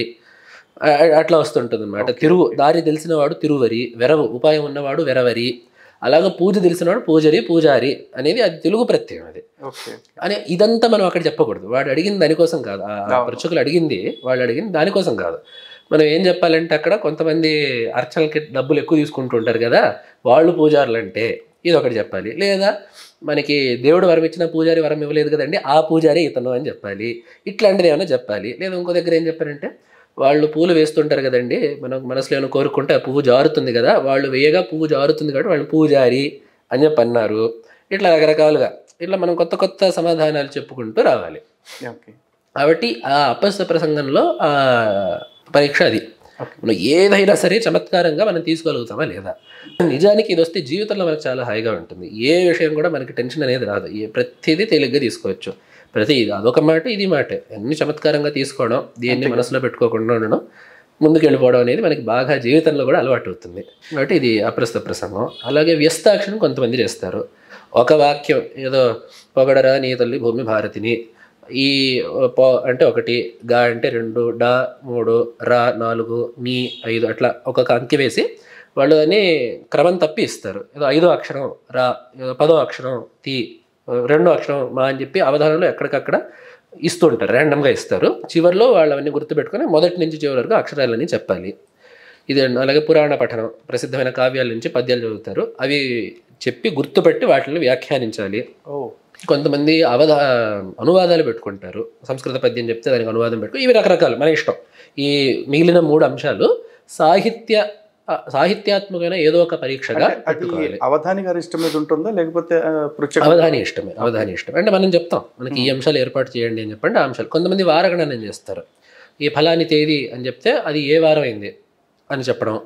అట్లా వస్తుంటుంది అనమాట. తిరువు దారి తెలిసినవాడు తిరువరి, వెరవు ఉపాయం ఉన్నవాడు వెరవరి, అలాగే పూజ తెలిసినవాడు పూజరి పూజారి అనేది అది తెలుగు ప్రత్యయం. అది అని ఇదంతా మనం అక్కడ చెప్పకూడదు. వాడు అడిగింది దానికోసం కాదు, ఆ పరీక్షకులు అడిగింది వాళ్ళు అడిగింది దానికోసం కాదు. మనం ఏం చెప్పాలంటే అక్కడ కొంతమంది అర్చనలకి డబ్బులు ఎక్కువ తీసుకుంటూ ఉంటారు కదా, వాళ్ళు పూజారులు అంటే ఇది ఒకటి చెప్పాలి. లేదా మనకి దేవుడు వరం ఇచ్చిన పూజారి వరం ఇవ్వలేదు కదండి, ఆ పూజారి ఇతను అని చెప్పాలి. ఇట్లాంటిది ఏమైనా చెప్పాలి. లేదా ఇంకో దగ్గర ఏం చెప్పారంటే వాళ్ళు పూలు వేస్తుంటారు కదండి, మనం మనసులో ఏమైనా కోరుకుంటే ఆ పువ్వు జారుతుంది కదా, వాళ్ళు వేయగా పువ్వు జారుతుంది కాబట్టి వాళ్ళు పూజారి అని చెప్పి అన్నారు. ఇట్లా రకరకాలుగా ఇట్లా మనం కొత్త సమాధానాలు చెప్పుకుంటూ రావాలి. కాబట్టి ఆ అప్రస్తుత ప్రసంగంలో పరీక్ష అది. మనం ఏదైనా సరే చమత్కారంగా మనం తీసుకోగలుగుతామా లేదా. నిజానికి ఇది వస్తే జీవితంలో మనకు చాలా హాయిగా ఉంటుంది. ఏ విషయం కూడా మనకి టెన్షన్ అనేది రాదు. ప్రతిదీ తేలిగ్గా తీసుకోవచ్చు. అదొక మాట, ఇది మాట, అన్ని చమత్కారంగా తీసుకోవడం, దీన్ని మనసులో పెట్టుకోకుండా ఉండడం, ముందుకు వెళ్ళిపోవడం అనేది మనకి బాగా జీవితంలో కూడా అలవాటు అవుతుంది. కాబట్టి ఇది అప్రస్తుత ప్రసంగం. అలాగే వ్యస్తాక్షరం కొంతమంది చేస్తారు. ఒక వాక్యం ఏదో పొగడరా నీ తల్లి భూమి భారతిని, ఈ అంటే 1, గా అంటే 2, డా 3, రా 4, నీ 5 అట్లా ఒక్కొక్క అంకె వేసి వాళ్ళు దాన్ని క్రమం తప్పి ఇస్తారు. ఏదో 5వ అక్షరం రా, 10వ అక్షరం తీ, 2వ అక్షరం మా అని చెప్పి అవధానంలో ఎక్కడికక్కడ ఇస్తుంటారు, ర్యాండమ్గా ఇస్తారు. చివరిలో వాళ్ళు అవన్నీ గుర్తుపెట్టుకొని మొదటి నుంచి చివరి వరకు అక్షరాలన్నీ చెప్పాలి. ఇది అలాగే పురాణ పఠనం, ప్రసిద్ధమైన కావ్యాల నుంచి పద్యాలు చదువుతారు, అవి చెప్పి గుర్తుపెట్టి వాటిని వ్యాఖ్యానించాలి. కొంతమంది అనువాదాలు పెట్టుకుంటారు. సంస్కృత పద్యం చెప్తే దానికి అనువాదం పెట్టుకుని, ఇవి రకరకాలు మన ఇష్టం. ఈ మిగిలిన 3 అంశాలు సాహిత్యాత్మకమైన ఏదో ఒక పరీక్షగా పెట్టుకోవాలి. అవధాని గారి ఇష్టం మీద ఉంటుందా లేకపోతే అవధాని ఇష్టమే అంటే మనం చెప్తాం మనకి ఈ అంశాలు ఏర్పాటు చేయండి అని చెప్పండి. ఆ అంశాలు కొంతమంది వారగణనం చేస్తారు. ఈ ఫలాని తేదీ అని చెప్తే అది ఏ వారం అయింది అని చెప్పడం,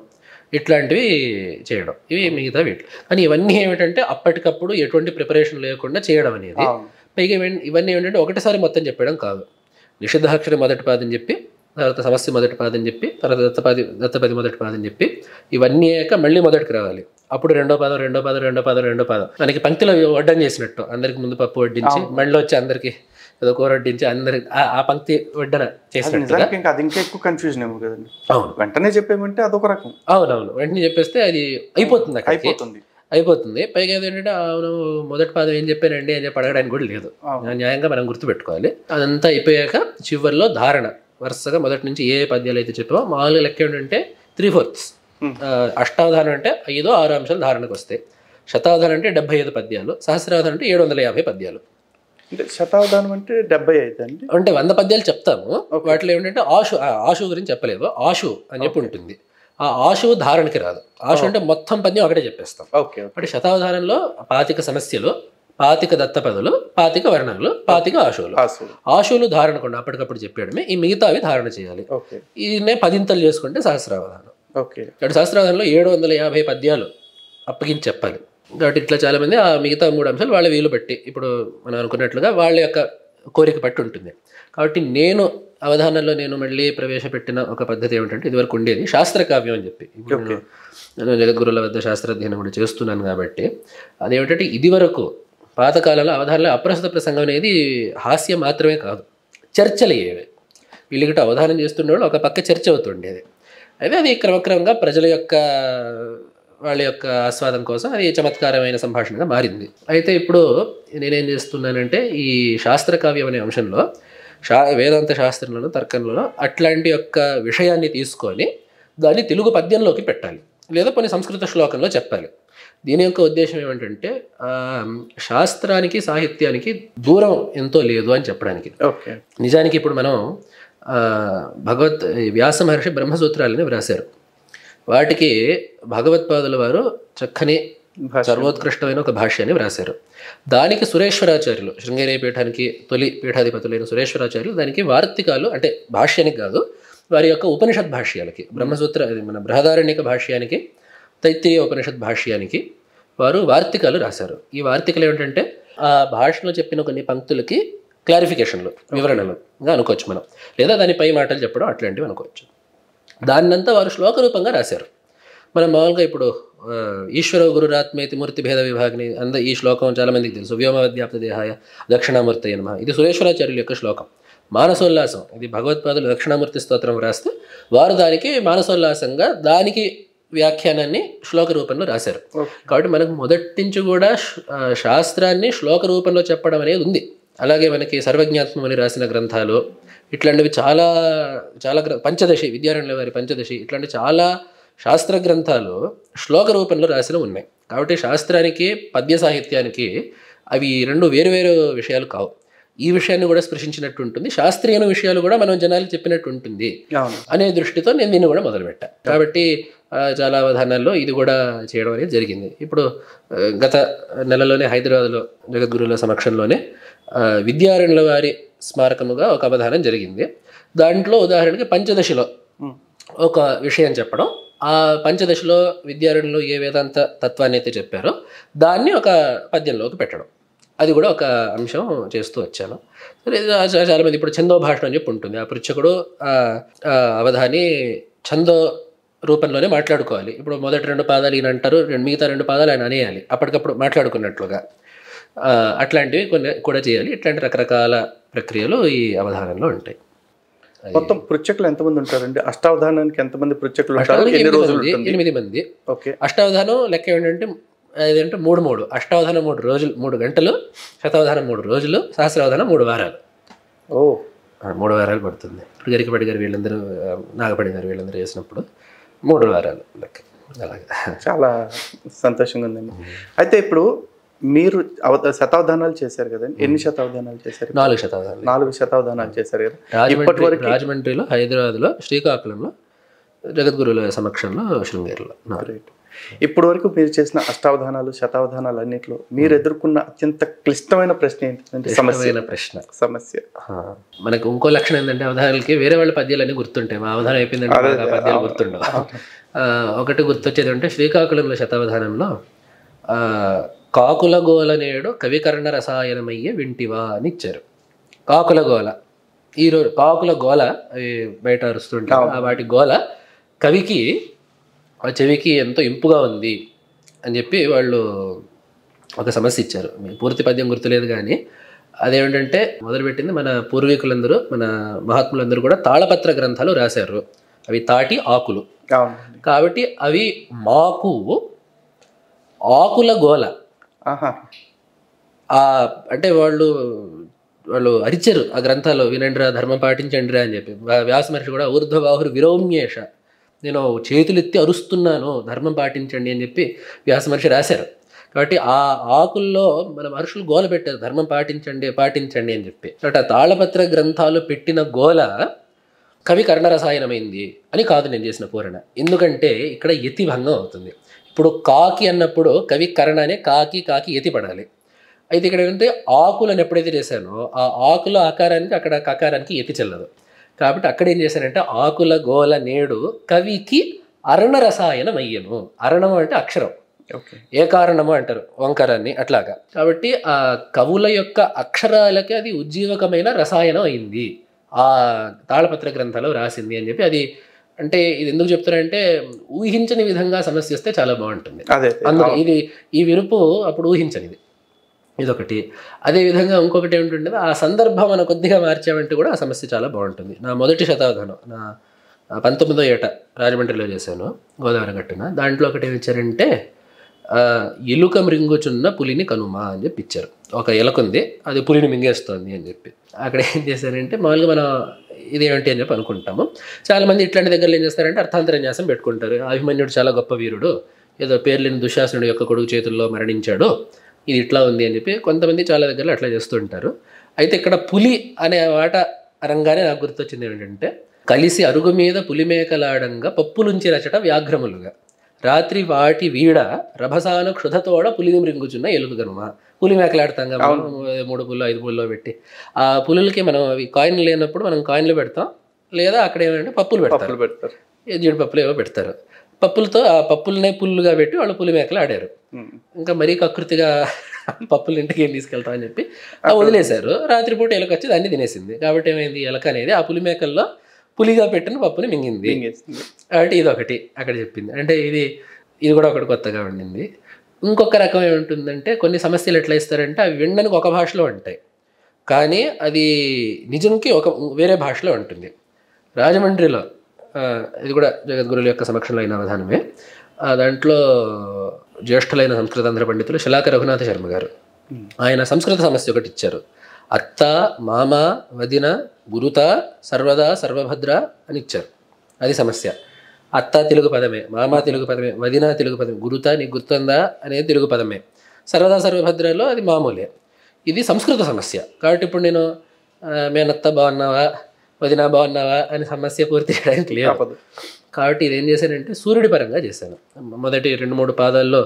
ఇట్లాంటివి చేయడం, ఇవి మిగతా వీటి. కానీ ఇవన్నీ ఏమిటంటే అప్పటికప్పుడు ఎటువంటి ప్రిపరేషన్ లేకుండా చేయడం అనేది. పైగా ఇవన్నీ ఏంటంటే ఒకటిసారి మొత్తం చెప్పడం కాదు. నిషిద్ధాక్షరి మొదటి పాదం చెప్పి, తర్వాత సమస్య మొదటి పాదం చెప్పి, తర్వాత దత్తపది మొదటి పాదం చెప్పి, ఇవన్నీ అయ్యాక మళ్ళీ మొదటికి రావాలి. అప్పుడు రెండో పాదం మనకి పంక్తిలో వడ్డం చేసినట్టు, అందరికి ముందు పప్పు వడ్డించి మళ్ళీ వచ్చి అందరికి ఏదో కూర వడ్డించి అందరికి ఆ పంక్తి వడ్డన చేసినట్టు. అది ఇంకా ఎక్కువ కన్ఫ్యూజన్ ఏమో కదండి. అవును, వెంటనే చెప్పేమంటే అదొక రకం. అవునవును, వెంటనే చెప్పేస్తే అది అయిపోతుంది. పైగా ఏంటంటే అవును మొదటి పాదం ఏం చెప్పానండి అని చెప్పి అడగడానికి కూడా లేదు, న్యాయంగా మనం గుర్తుపెట్టుకోవాలి. అదంతా అయిపోయాక చివరిలో ధారణ, వరుసగా మొదటి నుంచి ఏ పద్యాలు అయితే చెప్పామో మామూలుగా లెక్క ఏంటంటే 3/4. అష్టావధానం అంటే 5-6 అంశాలు ధారణకు వస్తాయి. శతావధానం అంటే 75 పద్యాలు, సహస్రావధానం అంటే 750 పద్యాలు. అంటే శతావధానం అంటే 75 అండి. అంటే 100 పద్యాలు చెప్తాము. వాటిలో ఏంటంటే ఆశు గురించి చెప్పలేదు, ఆశు అని చెప్పి ఉంటుంది. ఆ ఆశు ధారణకి రాదు. ఆశు అంటే మొత్తం పద్యం ఒకటే చెప్పేస్తాం. అంటే శతావధానంలో 25 సమస్యలు, 25 దత్తపదులు, 25 వర్ణాలు, 25 ఆశువులు. ఆశువులు ధారణకుండా అప్పటికప్పుడు చెప్పేయడమే, ఈ మిగతావి ధారణ చేయాలి. ఈయనే 10 చేసుకుంటే సహస్రావధానం. కాబట్టి సహస్రావధానంలో 750 పద్యాలు అప్పగించి చెప్పాలి. కాబట్టి ఇట్లా చాలామంది ఆ మిగతా 3 అంశాలు వాళ్ళ వీలు బట్టి, ఇప్పుడు మనం అనుకున్నట్లుగా వాళ్ళ యొక్క కోరిక బట్టి ఉంటుంది. కాబట్టి నేను అవధానంలో మళ్ళీ ప్రవేశపెట్టిన ఒక పద్ధతి ఏమిటంటే, ఇదివరకు ఉండేది శాస్త్రకావ్యం అని చెప్పి. ఇప్పుడు నేను జగద్గురుల వద్ద శాస్త్రాధ్యయనం కూడా చేస్తున్నాను కాబట్టి అదేమిటంటే, ఇదివరకు పాతకాలంలో అవధానంలో అప్రస్తుత ప్రసంగం అనేది హాస్యం మాత్రమే కాదు, చర్చలు అయ్యేవి. వీళ్ళకి అవధానం చేస్తుండేవాళ్ళు ఒక పక్క చర్చ అవుతుండేది. అయితే అది క్రమక్రమంగా ప్రజల యొక్క వాళ్ళ యొక్క ఆస్వాదం కోసం అది చమత్కారమైన సంభాషణగా మారింది. అయితే ఇప్పుడు నేనేం చేస్తున్నానంటే, ఈ శాస్త్రకావ్యం అనే అంశంలో వేదాంత శాస్త్రంలోనూ తర్కంలోనూ అట్లాంటి యొక్క విషయాన్ని తీసుకొని దాన్ని తెలుగు పద్యంలోకి పెట్టాలి, లేదా కొన్ని సంస్కృత శ్లోకంలో చెప్పాలి. దీని యొక్క ఉద్దేశం ఏమిటంటే, శాస్త్రానికి సాహిత్యానికి దూరం ఎంతో లేదు అని చెప్పడానికి. నిజానికి ఇప్పుడు మనం వ్యాస మహర్షి బ్రహ్మసూత్రాలని వ్రాశారు. వాటికి భగవత్పాదుల వారు చక్కని సర్వోత్కృష్టమైన ఒక భాష్యాన్ని వ్రాశారు. దానికి సురేశ్వరాచార్యులు, శృంగేరి పీఠానికి తొలి పీఠాధిపతులైన సురేశ్వరాచార్యులు దానికి వార్తికాలు, అంటే భాష్యానికి కాదు, వారి యొక్క ఉపనిషద్ భాష్యాలకి, మన బృహదారణ్యక భాష్యానికి, తైత్తిరీయ ఉపనిషద్ భాష్యానికి వారు వార్తికాలు రాశారు. ఈ వార్తికలు ఏమిటంటే, ఆ భాషలో చెప్పిన కొన్ని పంక్తులకి క్లారిఫికేషన్లు, వివరణలుగా అనుకోవచ్చు మనం, లేదా దానిపై మాటలు చెప్పడం అట్లాంటివి అనుకోవచ్చు. దాన్నంతా వారు శ్లోక రూపంగా రాశారు. మనం మామూలుగా ఇప్పుడు ఈశ్వర గురురాత్మేతి మూర్తి భేద విభాగిని ఈ శ్లోకం చాలామందికి తెలుసు. వ్యోమవద్యాప్త దేహాయ దక్షిణామూర్తి నమః, ఇది సురేశ్వరాచార్యుల యొక్క శ్లోకం. మానసోల్లాసం, ఇది భగవత్పాదులు దక్షిణామూర్తి స్తోత్రం రాస్తే వారు దానికి మానసోల్లాసంగా దానికి వ్యాఖ్యానాన్ని శ్లోక రూపంలో రాశారు. కాబట్టి మనకు మొదటి నుంచి కూడా శాస్త్రాన్ని శ్లోక రూపంలో చెప్పడం అనేది ఉంది. అలాగే మనకి సర్వజ్ఞాత్మం అని రాసిన గ్రంథాలు ఇట్లాంటివి చాలా చాలా పంచదశి, విద్యారణ్యుల వారి పంచదశి, ఇట్లాంటి చాలా శాస్త్ర గ్రంథాలు శ్లోక రూపంలో రాసిన ఉన్నాయి. కాబట్టి శాస్త్రానికి పద్య సాహిత్యానికి అవి రెండు వేరు వేరు విషయాలు కావు. ఈ విషయాన్ని కూడా స్పృశించినట్టు ఉంటుంది, శాస్త్రీయ విషయాలు కూడా మనం జనాలు చెప్పినట్టు ఉంటుంది అనే దృష్టితో నేను దీన్ని కూడా మొదలుపెట్టా. కాబట్టి చాలా అవధానాల్లో ఇది కూడా చేయడం అనేది జరిగింది. ఇప్పుడు గత నెలలోనే హైదరాబాద్లో జగద్గురుల సమక్షంలోనే విద్యారణ్యుల వారి స్మారకముగా ఒక అవధానం జరిగింది. దాంట్లో ఉదాహరణకి పంచదశిలో ఒక విషయం చెప్పడం, ఆ పంచదశలో విద్యారణ్యులు ఏ వేదాంత తత్వాన్ని అయితే చెప్పారో దాన్ని ఒక పద్యంలోకి పెట్టడం, అది కూడా ఒక అంశం చేస్తూ వచ్చాను. చాలామంది ఇప్పుడు ఛందో భాషణం అని చెప్పి ఉంటుంది. ఆ పృచ్ఛకుడు అవధాని ఛందో రూపంలోనే మాట్లాడుకోవాలి. ఇప్పుడు మొదటి 2 పాదాలు ఈయన అంటారు, మిగతా 2 పాదాలు ఆయన అనేయాలి అప్పటికప్పుడు మాట్లాడుకున్నట్లుగా. అట్లాంటివి కొన్ని కూడా చేయాలి. ఇట్లాంటి రకరకాల ప్రక్రియలు ఈ అవధానంలో ఉంటాయి. మొత్తం పృచ్ఛకులు ఎంతమంది ఉంటారండి? అష్టావధానానికి ఎంతమంది పృచ్ఛకులు ఉంటారు? 8 మంది. అష్టావధానం లెక్క ఏంటంటే అదేంటే 3 అష్టావధానం 3 రోజులు 3 గంటలు, శతావధానం 3 రోజులు, సహస్రావధానం 3 వారాలు. 3 వారాలు పడుతుంది. ఇప్పుడు గరికపాటి గారు వీళ్ళందరూ, నాగపాటి గారు వీళ్ళందరూ చేసినప్పుడు 3 వారాలు లెక్క. అలాగే చాలా సంతోషంగా ఉందండి. అయితే ఇప్పుడు మీరు శతావధానాలు చేశారు కదండి, ఎన్ని శతావధానాలు చేశారు? 4 శతావధానాలు. 4 శతావధానాలు చేశారు కదా. రాజమండ్రిలో, హైదరాబాద్లో, శ్రీకాకుళంలో, జగద్గురుల సమక్షంలో, శృంగేరిలో. ఇప్పటి వరకు మీరు చేసిన అష్టావధానాలు, శతావధానాలు అన్నింటిలో మీరు ఎదుర్కొన్న అత్యంత క్లిష్టమైన ప్రశ్న ఏంటంటే సమస్య. మనకు ఇంకో లక్షణం ఏంటంటే, అవధానాలకి వేరే వాళ్ళ పద్యాలన్నీ గుర్తుంటాయి, మా అవధానం అయిపోయిందంటే పద్యాలు గుర్తుండవు. ఒకటి గుర్తొచ్చేది అంటే, శ్రీకాకుళంలో శతావధానంలో కాకుల గోల నేడు కవికర్ణ రసాయనమయ్యే వింటివా అని ఇచ్చారు. కాకుల గోల ఈరోజు కాకుల గోల అవి బయట అరుస్తుంటారు, వాటి గోల కవికి ఆ చెవికి ఎంతో ఇంపుగా ఉంది అని చెప్పి వాళ్ళు ఒక సమస్య ఇచ్చారు. పూర్తి పద్యం గుర్తులేదు కానీ అదేమిటంటే మొదలుపెట్టింది మన పూర్వీకులందరూ, మన మహాత్ములందరూ కూడా తాళపత్ర గ్రంథాలు రాశారు. అవి తాటి ఆకులు కాబట్టి అవి మాకు ఆకుల గోల. అంటే వాళ్ళు అరిచారు ఆ గ్రంథాలు, వినండిరా ధర్మం పాటించండిరా అని చెప్పి. వ్యాస మహర్షి కూడా ఊర్ధ్వబాహురు విరౌమ్యేష, నేను చేతులెత్తి అరుస్తున్నాను ధర్మం పాటించండి అని చెప్పి వ్యాస మహర్షి రాశారు. కాబట్టి ఆ ఆకుల్లో మన మహర్షులు గోల పెట్టారు, ధర్మం పాటించండి పాటించండి అని చెప్పి. కాబట్టి ఆ తాళపత్ర గ్రంథాలు పెట్టిన గోల కవి కర్ణరసాయనమైంది అని కాదు నేను చేసిన పూరణ. ఎందుకంటే ఇక్కడ యతి భంగం అవుతుంది. ఇప్పుడు కాకి అన్నప్పుడు కవి కర్ణ అనే కాకి యతి పడాలి. అయితే ఇక్కడ ఏంటంటే ఆకులను ఎప్పుడైతే చేశానో ఆ ఆకుల ఆకారానికి అక్కడ కకారానికి యతి చెల్లదు. కాబట్టి అక్కడ ఏం చేశానంటే ఆకుల గోల నేడు కవికి అరణరసాయనం అయ్యను. అరణం అంటే అక్షరం, ఏ కారణము అంటారు ఓంకారాన్ని, అట్లాగా. కాబట్టి ఆ కవుల యొక్క అక్షరాలకి అది ఉజ్జీవకమైన రసాయనం అయింది, ఆ తాళపత్ర గ్రంథాలు రాసింది అని చెప్పి. అది అంటే ఇది ఎందుకు చెప్తారంటే ఊహించని విధంగా సమస్య వస్తే చాలా బాగుంటుంది. అందులో ఈ విరుపు అప్పుడు ఊహించనిది, ఇదొకటి. అదేవిధంగా ఇంకొకటి ఏమిటంటే ఆ సందర్భం మనం కొద్దిగా మార్చామంటే కూడా ఆ సమస్య చాలా బాగుంటుంది. నా మొదటి శతావధానం నా 19వ ఏట రాజమండ్రిలో చేశాను, గోదావరి గట్టున. దాంట్లో ఒకటి ఏమి ఇచ్చారంటే ఎలుక మృంగుచున్న పులిని కనుమ అని చెప్పి ఇచ్చారు. ఒక ఎలక ఉంది, అది పులిని మింగేస్తుంది అని చెప్పి. అక్కడ ఏం చేశారంటే మామూలుగా మనం ఇదేమిటి అని చెప్పి అనుకుంటాము. చాలామంది ఇట్లాంటి దగ్గరలో ఏం చేస్తారంటే అర్థాంతరన్యాసం పెట్టుకుంటారు. అభిమన్యుడు చాలా గొప్ప వీరుడు, ఏదో పేర్లేని దుశ్శాసనుడు యొక్క కొడుకు చేతుల్లో మరణించాడు, ఇది ఇట్లా ఉంది అని చెప్పి కొంతమంది చాలా దగ్గరలో అట్లా చేస్తుంటారు. అయితే ఇక్కడ పులి అనే మాట అనగానే నాకు గుర్తొచ్చింది ఏమిటంటే కలిసి అరుగు మీద పులిమేకలాడంగా పప్పులుంచి రచట వ్యాఘ్రములుగా రాత్రి వాటి వీడ రభసాన క్షుధతోడ పులిని మృంగుచున్న ఎలుక గనుమ. పులి మేకలాడతాం కదా 3 పుల్లో 5 పుల్లో పెట్టి. ఆ పులులకి మనం అవి కాయిన్ లేనప్పుడు మనం కాయిన్లు పెడతాం, లేదా అక్కడ ఏమంటే పప్పులు పెడతారు, జీడిపప్పులు ఏవో పెడతారు. పప్పులతో ఆ పప్పులనే పుల్లుగా పెట్టి వాళ్ళు పులి మేకలు ఆడారు. ఇంకా మరీ కకృతిగా పప్పులు ఇంటికి ఏం తీసుకెళ్తాం అని చెప్పి వదిలేశారు. రాత్రిపూట ఎలుక వచ్చి దాన్ని తినేసింది. కాబట్టి ఏమైంది, ఎలక అనేది ఆ పులి మేకల్లో పులిగా పెట్టిన పప్పుని మింగింది. కాబట్టి ఇదొకటి అక్కడ చెప్పింది. అంటే ఇది కూడా ఒకటి కొత్తగా ఉండింది. ఇంకొక రకం ఏముంటుందంటే కొన్ని సమస్యలు ఎట్లా ఇస్తారంటే అవి వినడానికి ఒక భాషలో ఉంటాయి, కానీ అది నిజంకి వేరే భాషలో ఉంటుంది. రాజమండ్రిలో ఇది కూడా జగద్గురుల యొక్క సమక్షంలో అయిన అవధానమే. దాంట్లో జ్యేష్ఠులైన సంస్కృతాంధ్ర పండితులు శిలాక రఘునాథ శర్మ గారు ఆయన సంస్కృత సమస్య ఒకటి ఇచ్చారు. అత్త, మామ, వదిన, గురుత, సర్వదా, సర్వభద్ర అని ఇచ్చారు. అది సమస్య. అత్త తెలుగు పదమే, మామ తెలుగు పదమే, వదిన తెలుగు పదమే, గురుత నీకు గుర్తుందా అనేది తెలుగు పదమే, సర్వదా సర్వభద్రలో అది మామూలే. ఇది సంస్కృత సమస్య. కాబట్టి ఇప్పుడు నేను మేనత్త బాగున్నావా, వదిన బాగున్నావా అని సమస్య పూర్తి చేయడానికి లేదు. కాబట్టి ఇదేం చేశానంటే సూర్యుడి పరంగా చేశాను. మొదటి 2-3 పాదాల్లో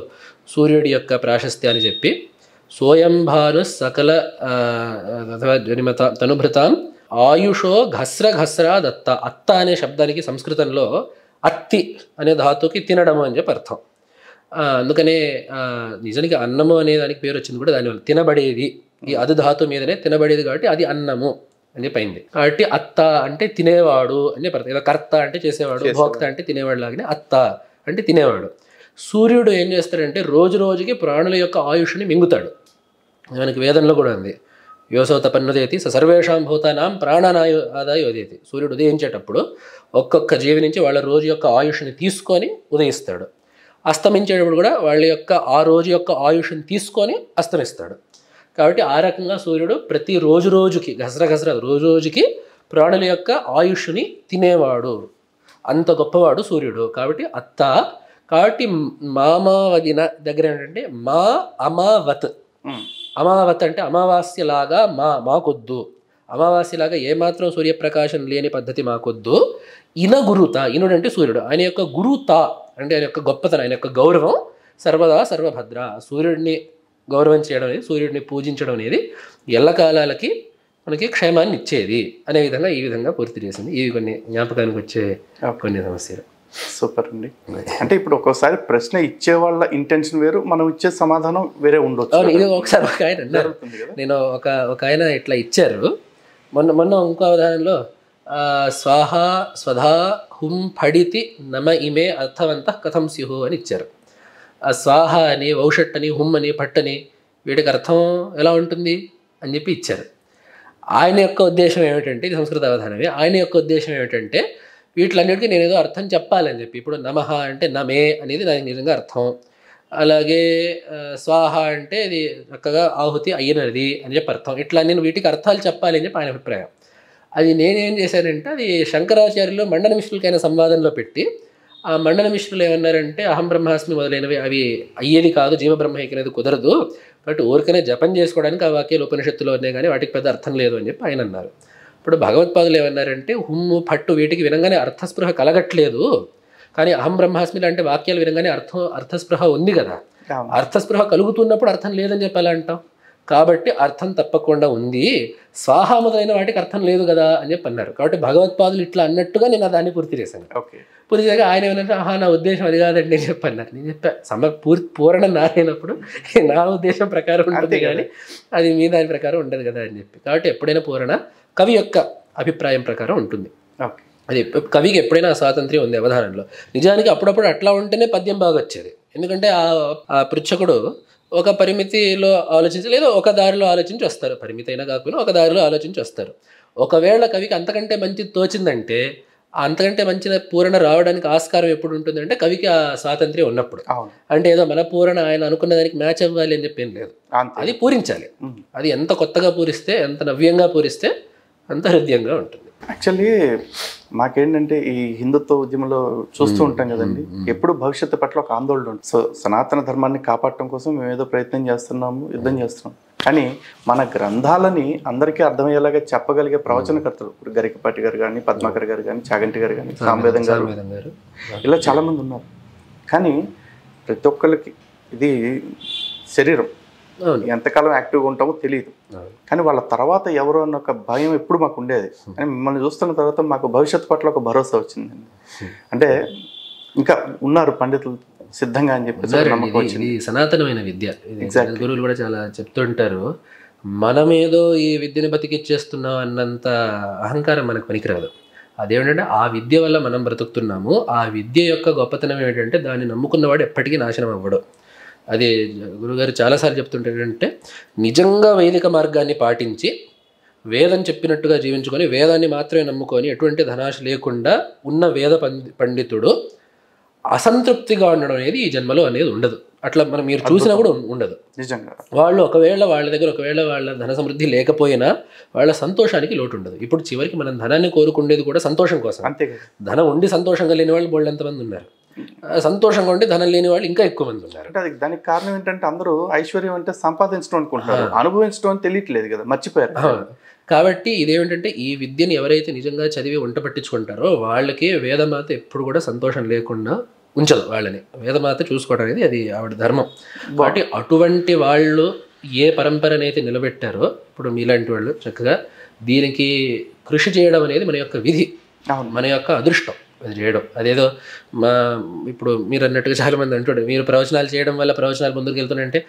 సూర్యుడి యొక్క ప్రాశస్త్యాన్ని చెప్పి సోయంభాను సకల జనిమత తనుభృతాం ఆయుషో ఘస్ర దత్త. అత్త అనే శబ్దానికి సంస్కృతంలో అత్తి అనే ధాతుకి తినడము అని చెప్పి అర్థం. అందుకనే నిజానికి అన్నము అనే దానికి పేరు వచ్చింది కూడా దానివల్ల. తినబడేది, ఈ అది ధాతు మీదనే తినబడేది కాబట్టి అది అన్నము అని చెప్పి అయింది. కాబట్టి అత్త అంటే తినేవాడు అని చెప్పి అర్థం. ఏదో కర్త అంటే చేసేవాడు, భోక్త అంటే తినేవాడు లాగానే అత్త అంటే తినేవాడు. సూర్యుడు ఏం చేస్తాడంటే రోజు రోజుకి ప్రాణుల యొక్క ఆయుష్ని మింగుతాడు. మనకి వేదంలో కూడా ఉంది, యోసో తపన్నుదేతి సర్వేషాం భూతానాం ప్రాణానాయోదేతి. సూర్యుడు ఉదయించేటప్పుడు ఒక్కొక్క జీవి నుంచి వాళ్ళ రోజు యొక్క ఆయుష్ని తీసుకొని ఉదయిస్తాడు. అస్తమించేటప్పుడు కూడా వాళ్ళ యొక్క ఆ రోజు యొక్క ఆయుష్ని తీసుకొని అస్తమిస్తాడు. కాబట్టి ఆ రకంగా సూర్యుడు ప్రతి రోజుకి రోజుకి ప్రాణుల యొక్క ఆయుష్ని తినేవాడు, అంత గొప్పవాడు సూర్యుడు. కాబట్టి అత్త. కాబట్టి మామావదిన దగ్గర ఏంటంటే మా అమావత్. అమావత్ అంటే అమావాస్యలాగా మాకొద్దు, అమావాస్యలాగా ఏమాత్రం సూర్యప్రకాశం లేని పద్ధతి మాకొద్దు. గురుత, ఇనుడు అంటే సూర్యుడు, ఆయన యొక్క గురుత అంటే ఆయన యొక్క గొప్పతనం, ఆయన యొక్క గౌరవం సర్వదా సర్వభద్ర. సూర్యుడిని గౌరవం చేయడం అనేది, సూర్యుడిని పూజించడం అనేది ఎల్లకాలాలకి మనకి క్షేమాన్ని ఇచ్చేది అనే విధంగా ఈ విధంగా పూర్తి చేసింది. ఇవి కొన్ని జ్ఞాపకానికి వచ్చే కొన్ని సమస్యలు. సూపర్ అండి. అంటే ఇప్పుడు ఒక్కోసారి ప్రశ్న ఇచ్చే వాళ్ళ ఇంటెన్షన్ వేరు, మనం ఇచ్చే సమాధానం వేరే ఉండొచ్చు. ఇది ఒకసారి ఒక ఆయన అన్నారు, నేను ఒక ఆయన ఇట్లా ఇచ్చారు, మొన్న ఇంకో అవధానంలో స్వాహ స్వధా హుం ఫడితి నమ ఇమే అర్థవంత కథం స్యుహు అని ఇచ్చారు. ఆ స్వాహ అని, ఔషట్ అని, హుమ్ అని, భట్ అని వీటికి అర్థం ఎలా ఉంటుంది అని చెప్పి ఇచ్చారు. ఆయన యొక్క ఉద్దేశం ఏమిటంటే, ఇది సంస్కృత అవధానమే, ఆయన యొక్క ఉద్దేశం ఏమిటంటే వీటిలన్నిటికీ నేను ఏదో అర్థం చెప్పాలని చెప్పి. ఇప్పుడు నమః అంటే నమే అనేది దానికి నిజంగా అర్థం. అలాగే స్వాహ అంటే ఇది చక్కగా ఆహుతి అయినది అని చెప్పి అర్థం. ఇట్లా నేను వీటికి అర్థాలు చెప్పాలి అని చెప్పి ఆయన అభిప్రాయం. అది నేనేం చేశానంటే, అది శంకరాచార్యులు మండన మిశ్రులకైన సంవాదంలో పెట్టి, ఆ మండన మిశ్రులు ఏమన్నారంటే అహం బ్రహ్మాస్మి మొదలైనవి అవి అయ్యేది కాదు, జీవబ్రహ్మైక్యనేది కుదరదు, బట్ ఊరికనే జపం చేసుకోవడానికి ఆ వాక్యాలు ఉపనిషత్తులో ఉన్నాయి కానీ వాటికి పెద్ద అర్థం లేదు అని చెప్పి ఆయన అన్నారు. ఇప్పుడు భగవత్పాదులు ఏమన్నారంటే హుమ్ము పట్టు వీటికి వినంగానే అర్థస్పృహ కలగట్లేదు, కానీ అహం బ్రహ్మాస్మి లాంటి వాక్యాలు వినంగానే అర్థస్పృహ ఉంది కదా, అర్థస్పృహ కలుగుతున్నప్పుడు అర్థం లేదని చెప్పి అలా అంటాం. కాబట్టి అర్థం తప్పకుండా ఉంది, స్వాహ మొదలైన వాటికి అర్థం లేదు కదా అని చెప్పి అన్నారు. కాబట్టి భగవత్పాదులు ఇట్లా అన్నట్టుగా నేను దాన్ని పూర్తి చేశాను. పూర్తి చేయగా ఆయన ఏమన్నా నా ఉద్దేశం అది కాదండి అని చెప్పి అన్నారు. నేను చెప్పా పూరణ నారైనప్పుడు నా ఉద్దేశం ప్రకారం ఉంటుంది కానీ అది మీ దాని ప్రకారం ఉండదు కదా అని చెప్పి. కాబట్టి ఎప్పుడైనా పూరణ కవి యొక్క అభిప్రాయం ప్రకారం ఉంటుంది. అది కవికి ఎప్పుడైనా స్వాతంత్ర్యం ఉంది అవధానంలో. నిజానికి అప్పుడప్పుడు అట్లా ఉంటేనే పద్యం బాగా వచ్చేది. ఎందుకంటే ఆ పృచ్ఛకుడు ఒక పరిమితిలో ఆలోచించి లేదా ఒక దారిలో ఆలోచించి వస్తారు, పరిమితి అయినా కాకపోయినా ఒక దారిలో ఆలోచించి వస్తారు. ఒకవేళ కవికి అంతకంటే మంచి తోచిందంటే అంతకంటే మంచి పూరణ రావడానికి ఆస్కారం ఎప్పుడు ఉంటుందంటే కవికి ఆ స్వాతంత్ర్యం ఉన్నప్పుడు. అంటే ఏదో మన పూరణ ఆయన అనుకున్న దానికి మ్యాచ్ అవ్వాలి అని చెప్పి ఏం లేదు, అది పూరించాలి. అది ఎంత కొత్తగా పూరిస్తే, ఎంత నవ్యంగా పూరిస్తే అంత హృదయంగా ఉంటుంది. యాక్చువల్లీ మాకేంటంటే ఈ హిందుత్వ ఉద్యమంలో చూస్తూ ఉంటాం కదండి, ఎప్పుడు భవిష్యత్తు పట్ల ఒక ఆందోళన ఉంటుంది. సో సనాతన ధర్మాన్ని కాపాడటం కోసం మేము ఏదో ప్రయత్నం చేస్తున్నాము, యుద్ధం చేస్తున్నాం, కానీ మన గ్రంథాలని అందరికీ అర్థమయ్యేలాగా చెప్పగలిగే ప్రవచనకర్తలు ఇప్పుడు గరికపాటి గారు కానీ, పద్మాకర్ గారు కానీ, చాగంటి గారు కానీ, సామవేదం గారు, ఇలా చాలామంది ఉన్నారు. కానీ ప్రతి ఒక్కరికి ఇది శరీరం, ఎంతకాలం యాక్టివ్గా ఉంటామో తెలియదు. కానీ వాళ్ళ తర్వాత ఎవరు అన్న ఒక భయం ఎప్పుడు మాకు ఉండేది. కానీ మిమ్మల్ని చూస్తున్న తర్వాత మాకు భవిష్యత్తు పట్ల ఒక భరోసా వచ్చిందండి. అంటే ఇంకా ఉన్నారు పండితులు సిద్ధంగా అని చెప్పి నమ్మకం వచ్చింది. ఇది సనాతనమైన విద్య. గురువులు కూడా చాలా చెప్తుంటారు, మనమేదో ఈ విద్యను బతికిచ్చేస్తున్నాం అన్నంత అహంకారం మనకు పనికిరాదు. అదేమిటంటే ఆ విద్య వల్ల మనం బ్రతుకుతున్నాము. ఆ విద్య యొక్క గొప్పతనం ఏమిటంటే దాన్ని నమ్ముకున్నవాడు ఎప్పటికీ నాశనం అవ్వడు. అది గురుగారు చాలాసార్లు చెప్తుంటారంటే, నిజంగా వైదిక మార్గాన్ని పాటించి వేదం చెప్పినట్టుగా జీవించుకొని వేదాన్ని మాత్రమే నమ్ముకొని ఎటువంటి ధనాశ లేకుండా ఉన్న వేద పండితుడు అసంతృప్తిగా ఉండడం అనేది ఈ జన్మలో అనేది ఉండదు. అట్లా మనం మీరు చూసినా కూడా ఉండదు. నిజంగా వాళ్ళు వాళ్ళ దగ్గర వాళ్ళ ధన సమృద్ధి లేకపోయినా వాళ్ళ సంతోషానికి లోటు ఉండదు. ఇప్పుడు చివరికి మనం ధనాన్ని కోరుకునేది కూడా సంతోషం కోసం. అంతే, ధనం ఉండి సంతోషంగా లేని వాళ్ళు బోల్డ్ ఎంతమంది ఉన్నారు, సంతోషంగా ఉండి ధనం లేని వాళ్ళు ఇంకా ఎక్కువ మంది ఉన్నారు. అంటే దానికి కారణం ఏంటంటే అందరూ ఐశ్వర్యం అంటే సంపాదించడం అనుకుంటారు, అనుభవించడం అని తెలియట్లేదు కదా, మర్చిపోయారు. కాబట్టి ఇదేమిటంటే ఈ విద్యను ఎవరైతే నిజంగా చదివి వంట పట్టించుకుంటారో వాళ్ళకి వేదమాత ఎప్పుడు కూడా సంతోషం లేకుండా ఉంచదు. వాళ్ళని వేదమాత చూసుకోవడం అనేది అది ఆవిడ ధర్మం. కాబట్టి అటువంటి వాళ్ళు ఏ పరంపరనైతే నిలబెట్టారో ఇప్పుడు మీలాంటి వాళ్ళు చక్కగా దీనికి కృషి చేయడం అనేది మన యొక్క విధి, మన యొక్క అదృష్టం. అది చేయడం అదేదో ఇప్పుడు మీరు అన్నట్టుగా చాలామంది అంటాడు మీరు ప్రవచనాలు చేయడం వల్ల ప్రవచనాలు ముందుకు వెళ్తున్నాయంటే,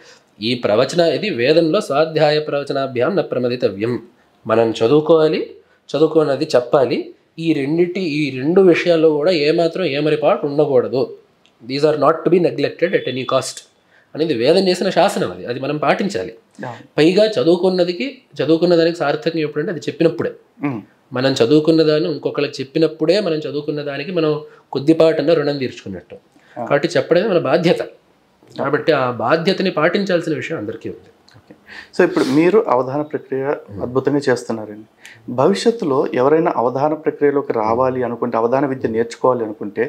ఈ ప్రవచన ఇది వేదంలో స్వాధ్యాయ ప్రవచనాభ్యాం న ప్రమదితవ్యం. మనం చదువుకోవాలి, చదువుకోనది చెప్పాలి. ఈ రెండు విషయాల్లో కూడా ఏమాత్రం ఏమరిపాటు ఉండకూడదు. These are not to be neglected at any cost అనేది వేదం చేసిన శాసనం. అది మనం పాటించాలి. పైగా చదువుకున్న దానికి సార్థక్యం ఎప్పుడంటే అది చెప్పినప్పుడే. మనం చదువుకున్న దాన్ని ఇంకొకరికి చెప్పినప్పుడే మనం చదువుకున్న దానికి మనం కొద్దిపాటన్నా రుణం తీర్చుకున్నట్టు. కాబట్టి చెప్పడమే మన బాధ్యత. కాబట్టి ఆ బాధ్యతని పాటించాల్సిన విషయం అందరికీ ఉంది. సో ఇప్పుడు మీరు అవధాన ప్రక్రియ అద్భుతంగా చేస్తున్నారండి. భవిష్యత్తులో ఎవరైనా అవధాన ప్రక్రియలోకి రావాలి అనుకుంటే, అవధాన విద్య నేర్చుకోవాలి అనుకుంటే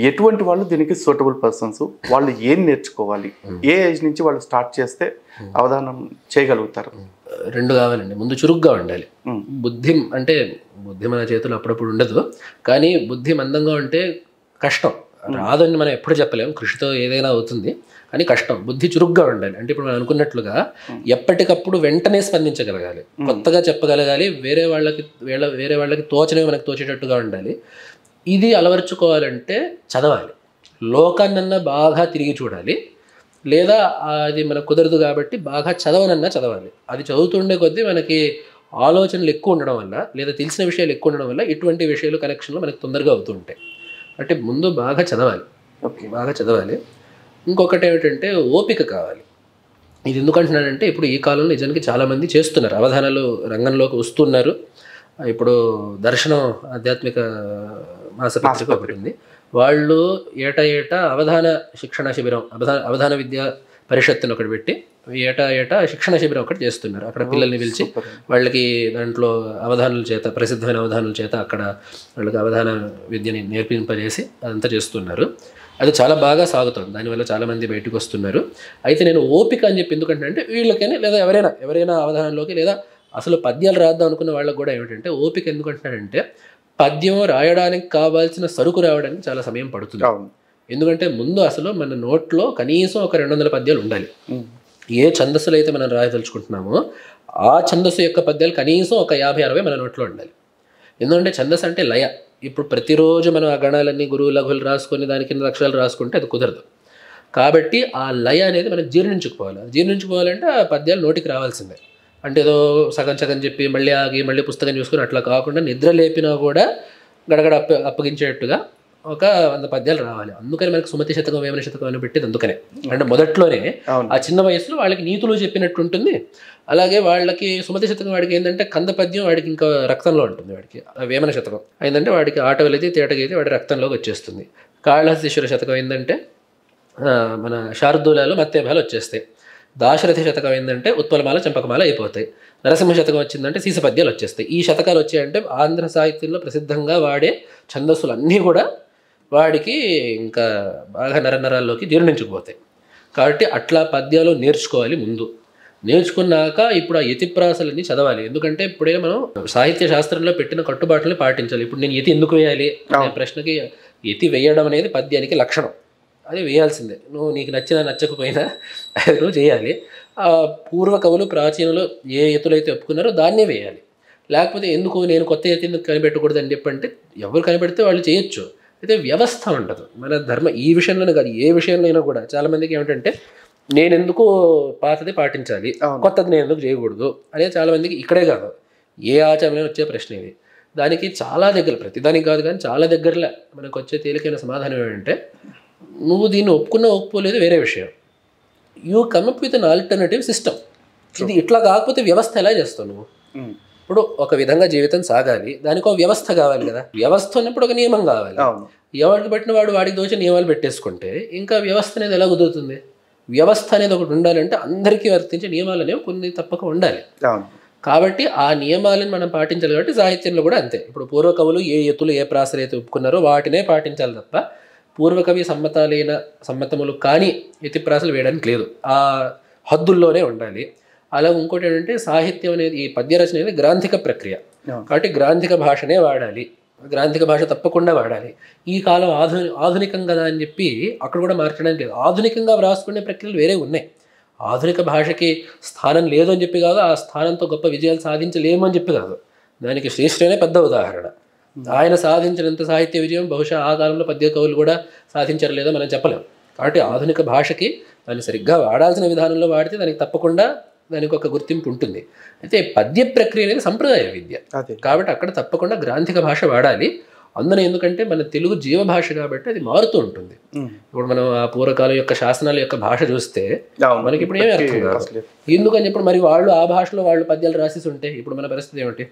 ఎటువంటి వాళ్ళు దీనికి సూటబుల్ పర్సన్స్, వాళ్ళు ఏం నేర్చుకోవాలి, ఏ ఏజ్ నుంచి వాళ్ళు స్టార్ట్ చేస్తే అవధానం చేయగలుగుతారు? రెండు కావాలండి. ముందు చురుగ్గా ఉండాలి. బుద్ధి మన చేతులు అప్పుడప్పుడు ఉండదు, కానీ బుద్ధి మందంగా ఉంటే కష్టం. రాదని మనం ఎప్పుడు చెప్పలేము, కృషితో ఏదైనా అవుతుంది, కానీ కష్టం. బుద్ధి చురుగ్గా ఉండాలి. అంటే ఇప్పుడు మనం అనుకున్నట్లుగా ఎప్పటికప్పుడు వెంటనే స్పందించగలగాలి, కొత్తగా చెప్పగలగాలి, వేరే వాళ్ళకి తోచనే మనకు తోచేటట్టుగా ఉండాలి. ఇది అలవర్చుకోవాలంటే చదవాలి, లోకాన్నన్నా బాగా తిరిగి చూడాలి, లేదా అది మనకు కుదరదు కాబట్టి బాగా చదవనన్నా చదవాలి. అది చదువుతుండే కొద్దీ మనకి ఆలోచనలు ఎక్కువ ఉండడం వల్ల లేదా తెలిసిన విషయాలు ఎక్కువ ఉండడం వల్ల ఇటువంటి విషయాలు కనెక్షన్లు మనకు తొందరగా అవుతూ ఉంటాయి. అంటే ముందు బాగా చదవాలి, బాగా చదవాలి. ఇంకొకటి ఏమిటంటే ఓపిక కావాలి. ఇది ఎందుకంటున్నానంటే ఇప్పుడు ఈ కాలంలో నిజానికి చాలామంది చేస్తున్నారు, అవధానాలు రంగంలోకి వస్తున్నారు. ఇప్పుడు దర్శనం ఆధ్యాత్మిక మాసపత్రిక ఒకటి ఉంది, వాళ్ళు ఏటా అవధాన శిక్షణ శిబిరం, అవధాన విద్యా పరిషత్తుని ఒకటి పెట్టి ఏటా శిక్షణ శిబిరం ఒకటి చేస్తున్నారు. అక్కడ పిల్లల్ని పిలిచి వాళ్ళకి దాంట్లో అవధానుల చేత, ప్రసిద్ధమైన అవధానుల చేత అక్కడ వాళ్ళకి అవధాన విద్యని నేర్పింపజేసి అదంతా చేస్తున్నారు. అది చాలా బాగా సాగుతుంది, దానివల్ల చాలామంది బయటకు వస్తున్నారు. అయితే నేను ఓపిక అని చెప్పి ఎందుకంటే అంటే వీళ్ళకైనా లేదా ఎవరైనా అవధానంలోకి లేదా అసలు పద్యాలు రాద్దాం అనుకున్న వాళ్ళకి కూడా ఏమిటంటే ఓపిక ఎందుకంటున్నాడంటే పద్యం రాయడానికి కావాల్సిన సరుకు రావడానికి చాలా సమయం పడుతుంది. ఎందుకంటే ముందు అసలు మన నోట్లో కనీసం ఒక 200 పద్యాలు ఉండాలి. ఏ ఛందస్సులు అయితే మనం రాయదలుచుకుంటున్నామో ఆ ఛందస్సు యొక్క పద్యాలు కనీసం ఒక 50-60 మన నోట్లో ఉండాలి. ఎందుకంటే ఛందస్సు అంటే లయ. ఇప్పుడు ప్రతిరోజు మనం ఆ గణాలన్నీ గురువు లఘువులు రాసుకొని దాని కింద అక్షరాలు రాసుకుంటే అది కుదరదు. కాబట్టి ఆ లయ అనేది మనం జీర్ణించుకోవాలంటే ఆ పద్యాలు నోటికి రావాల్సిందే. అంటే ఏదో సగం చెప్పి మళ్ళీ ఆగి మళ్ళీ పుస్తకం చూసుకొని అట్లా కాకుండా నిద్ర లేపినా కూడా గడగడ అప్పగించేట్టుగా ఒక 100 పద్యాలు రావాలి. అందుకని మనకి సుమతి శతకం, వేమన శతకం అని పెట్టేది అందుకనే. అంటే మొదట్లోనే ఆ చిన్న వయసులో వాళ్ళకి నీతులు చెప్పినట్టు ఉంటుంది. అలాగే వాళ్ళకి సుమతి శతకం వాడికి ఏంటంటే కంద పద్యం వాడికి ఇంకా రక్తంలో ఉంటుంది. వాడికి వేమన శతకం ఏంటంటే వాడికి ఆటవలైతే తేటగైతే వాడి రక్తంలోకి వచ్చేస్తుంది. కాళహస్తీశ్వర శతకం ఏంటంటే మన శార్దూలాలు మత్తేభాలు వచ్చేస్తాయి. దాశరథి శతకం ఏంటంటే ఉత్పలమాల చంపకమాల అయిపోతాయి. నరసింహ శతకం వచ్చిందంటే సీసపద్యాలు వచ్చేస్తాయి. ఈ శతకాలు వచ్చాయంటే ఆంధ్ర సాహిత్యంలో ప్రసిద్ధంగా వాడే ఛందస్సులు అన్నీ కూడా వాడికి ఇంకా బాగా నరనరాల్లోకి జీర్ణించుకుపోతాయి. కాబట్టి అట్లా పద్యాలు నేర్చుకోవాలి. ముందు నేర్చుకున్నాక ఇప్పుడు ఆ యతిప్రాసలన్నీ చదవాలి. ఎందుకంటే ఇప్పుడే మనం సాహిత్య శాస్త్రంలో పెట్టిన కట్టుబాట్లని పాటించాలి. ఇప్పుడు నేను యతి ఎందుకు వేయాలి అనే ప్రశ్నకి యతి వేయడం అనేది పద్యానికి లక్షణం. అది వేయాల్సిందే. నువ్వు నీకు నచ్చకపోయినా అది నువ్వు చేయాలి. పూర్వ కవులు ప్రాచీనులు ఏ యతులైతే ఒప్పుకున్నారో దాన్నే వేయాలి. లేకపోతే ఎందుకు నేను కొత్త యతి ఎందుకు కనిపెట్టకూడదు అని చెప్పంటే ఎవరు కనిపెడితే వాళ్ళు చేయొచ్చు. అయితే వ్యవస్థ ఉండదు మన ధర్మ. ఈ విషయంలోనే కాదు, ఏ విషయంలో అయినా కూడా చాలామందికి ఏమిటంటే నేను ఎందుకు పాతది పాటించాలి, కొత్తది నేను ఎందుకు చేయకూడదు అనేది చాలామందికి ఇక్కడే కాదు ఏ ఆచారంలో వచ్చే ప్రశ్న ఇది. దానికి చాలా దగ్గర, ప్రతిదానికి కాదు కానీ చాలా దగ్గరలో మనకు వచ్చే తేలికైన సమాధానం ఏంటంటే నువ్వు దీన్ని ఒప్పుకోలేదు వేరే విషయం. You come up with an alternative system. ఇది ఇట్లా కాకపోతే వ్యవస్థ ఎలా చేస్తావు నువ్వు? ఇప్పుడు ఒక విధంగా జీవితం సాగాలి, దానికి ఒక వ్యవస్థ కావాలి కదా. వ్యవస్థ ఉన్నప్పుడు ఒక నియమం కావాలి. ఎవరికి పెట్టిన వాడికి దోచే నియమాలు పెట్టేసుకుంటే ఇంకా వ్యవస్థ అనేది ఎలా కుదురుతుంది? వ్యవస్థ అనేది ఒకటి ఉండాలంటే అందరికీ వర్తించే నియమాలు అనేవి కొన్ని తప్పక ఉండాలి. కాబట్టి ఆ నియమాలను మనం పాటించాలి. కాబట్టి సాహిత్యంలో కూడా అంతే. ఇప్పుడు పూర్వ కవులు ఏ ఎత్తులు ఏ ప్రాసలు అయితే ఒప్పుకున్నారో వాటినే పాటించాలి తప్ప పూర్వకవి సమ్మతములు కానీ యతిప్రాసలు వేయడానికి లేదు. ఆ హద్దుల్లోనే ఉండాలి. అలా ఇంకోటి ఏంటంటే సాహిత్యం అనేది, ఈ పద్యరచన అనేది గ్రాంధిక ప్రక్రియ. కాబట్టి గ్రాంధిక భాషనే వాడాలి, గ్రాంధిక భాష తప్పకుండా వాడాలి. ఈ కాలం ఆధునికం కదా అని చెప్పి అక్కడ కూడా మార్చడానికి లేదు. ఆధునికంగా వ్రాసుకునే ప్రక్రియలు వేరే ఉన్నాయి. ఆధునిక భాషకి స్థానం లేదు అని చెప్పి కాదు, ఆ స్థానంతో గొప్ప విజయాలు సాధించలేము అని చెప్పి కాదు. దానికి శ్రీశ్రీనే పెద్ద ఉదాహరణ. ఆయన సాధించినంత సాహిత్య విజయం బహుశా ఆ కాలంలో పద్య కవులు కూడా సాధించారు లేదో మనం చెప్పలేము. కాబట్టి ఆధునిక భాషకి దాన్ని సరిగ్గా వాడాల్సిన విధానంలో వాడితే దానికి తప్పకుండా దానికి ఒక గుర్తింపు ఉంటుంది. అయితే పద్య ప్రక్రియ అనేది సంప్రదాయ విద్య కాబట్టి అక్కడ తప్పకుండా గ్రాంధిక భాష వాడాలి. అందున ఎందుకంటే మన తెలుగు జీవభాష కాబట్టి అది మారుతూ ఉంటుంది. ఇప్పుడు మనం ఆ పూర్వకాలం యొక్క శాసనాల యొక్క భాష చూస్తే మనకి ఇప్పుడు ఏమీ అర్థం కాదు. ఎందుకని చెప్పి మరి వాళ్ళు ఆ భాషలో వాళ్ళు పద్యాలు రాసేసి ఉంటే ఇప్పుడు మన పరిస్థితి ఏమిటి?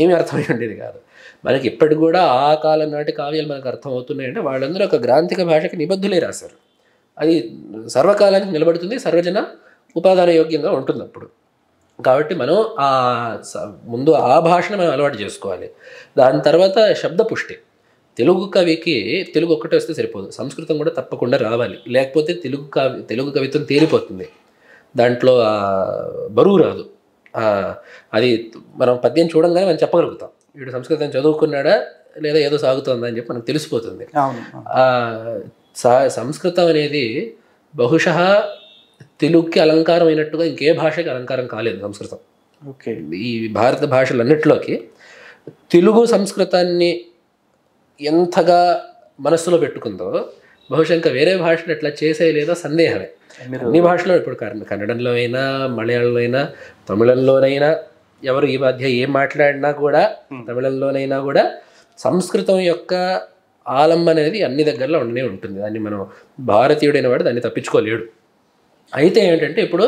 ఏమీ అర్థమై ఉండేది కాదు. మనకి ఇప్పటికి కూడా ఆ కాలం నాటి కావ్యాలు మనకు అర్థం అవుతున్నాయంటే వాళ్ళందరూ ఒక గ్రాంధిక భాషకి నిబద్ధులే రాశారు. అది సర్వకాలానికి నిలబడుతుంది, సర్వజన ఉపాదాన యోగ్యంగా ఉంటుంది అప్పుడు. కాబట్టి మనం ముందు ఆ భాషను మనం అలవాటు చేసుకోవాలి. దాని తర్వాత శబ్దపుష్టి. తెలుగు కవికి తెలుగు ఒక్కటే వస్తే సరిపోదు, సంస్కృతం కూడా తప్పకుండా రావాలి. లేకపోతే తెలుగు కవిత్వం తేలిపోతుంది, దాంట్లో బరువు రాదు. అది మనం పద్యం చూడంగానే మనం చెప్పగలుగుతాం వీడు సంస్కృతం చదువుకున్నాడా లేదా ఏదో సాగుతుందా అని చెప్పి మనకు తెలిసిపోతుంది. సంస్కృతం అనేది బహుశా తెలుగుకి అలంకారం అయినట్టుగా ఇంకే భాషకి అలంకారం కాలేదు సంస్కృతం. ఈ భారత భాషలన్నిటిలోకి తెలుగు సంస్కృతాన్ని ఎంతగా మనస్సులో పెట్టుకుందో బహుశా ఇంకా వేరే భాషలు ఎట్లా చేసేయలేదో సందేహమే. అన్ని భాషలో ఇప్పుడు కన్నడంలో అయినా, మలయాళంలో అయినా, తమిళంలోనైనా, ఎవరు ఈ మధ్య ఏం మాట్లాడినా కూడా తమిళంలోనైనా కూడా సంస్కృతం యొక్క ఆలంబన అనేది అన్ని దగ్గరలో ఉండనే ఉంటుంది. దాన్ని మనం భారతీయుడైన వాడు దాన్ని తప్పించుకోలేడు. అయితే ఏంటంటే ఇప్పుడు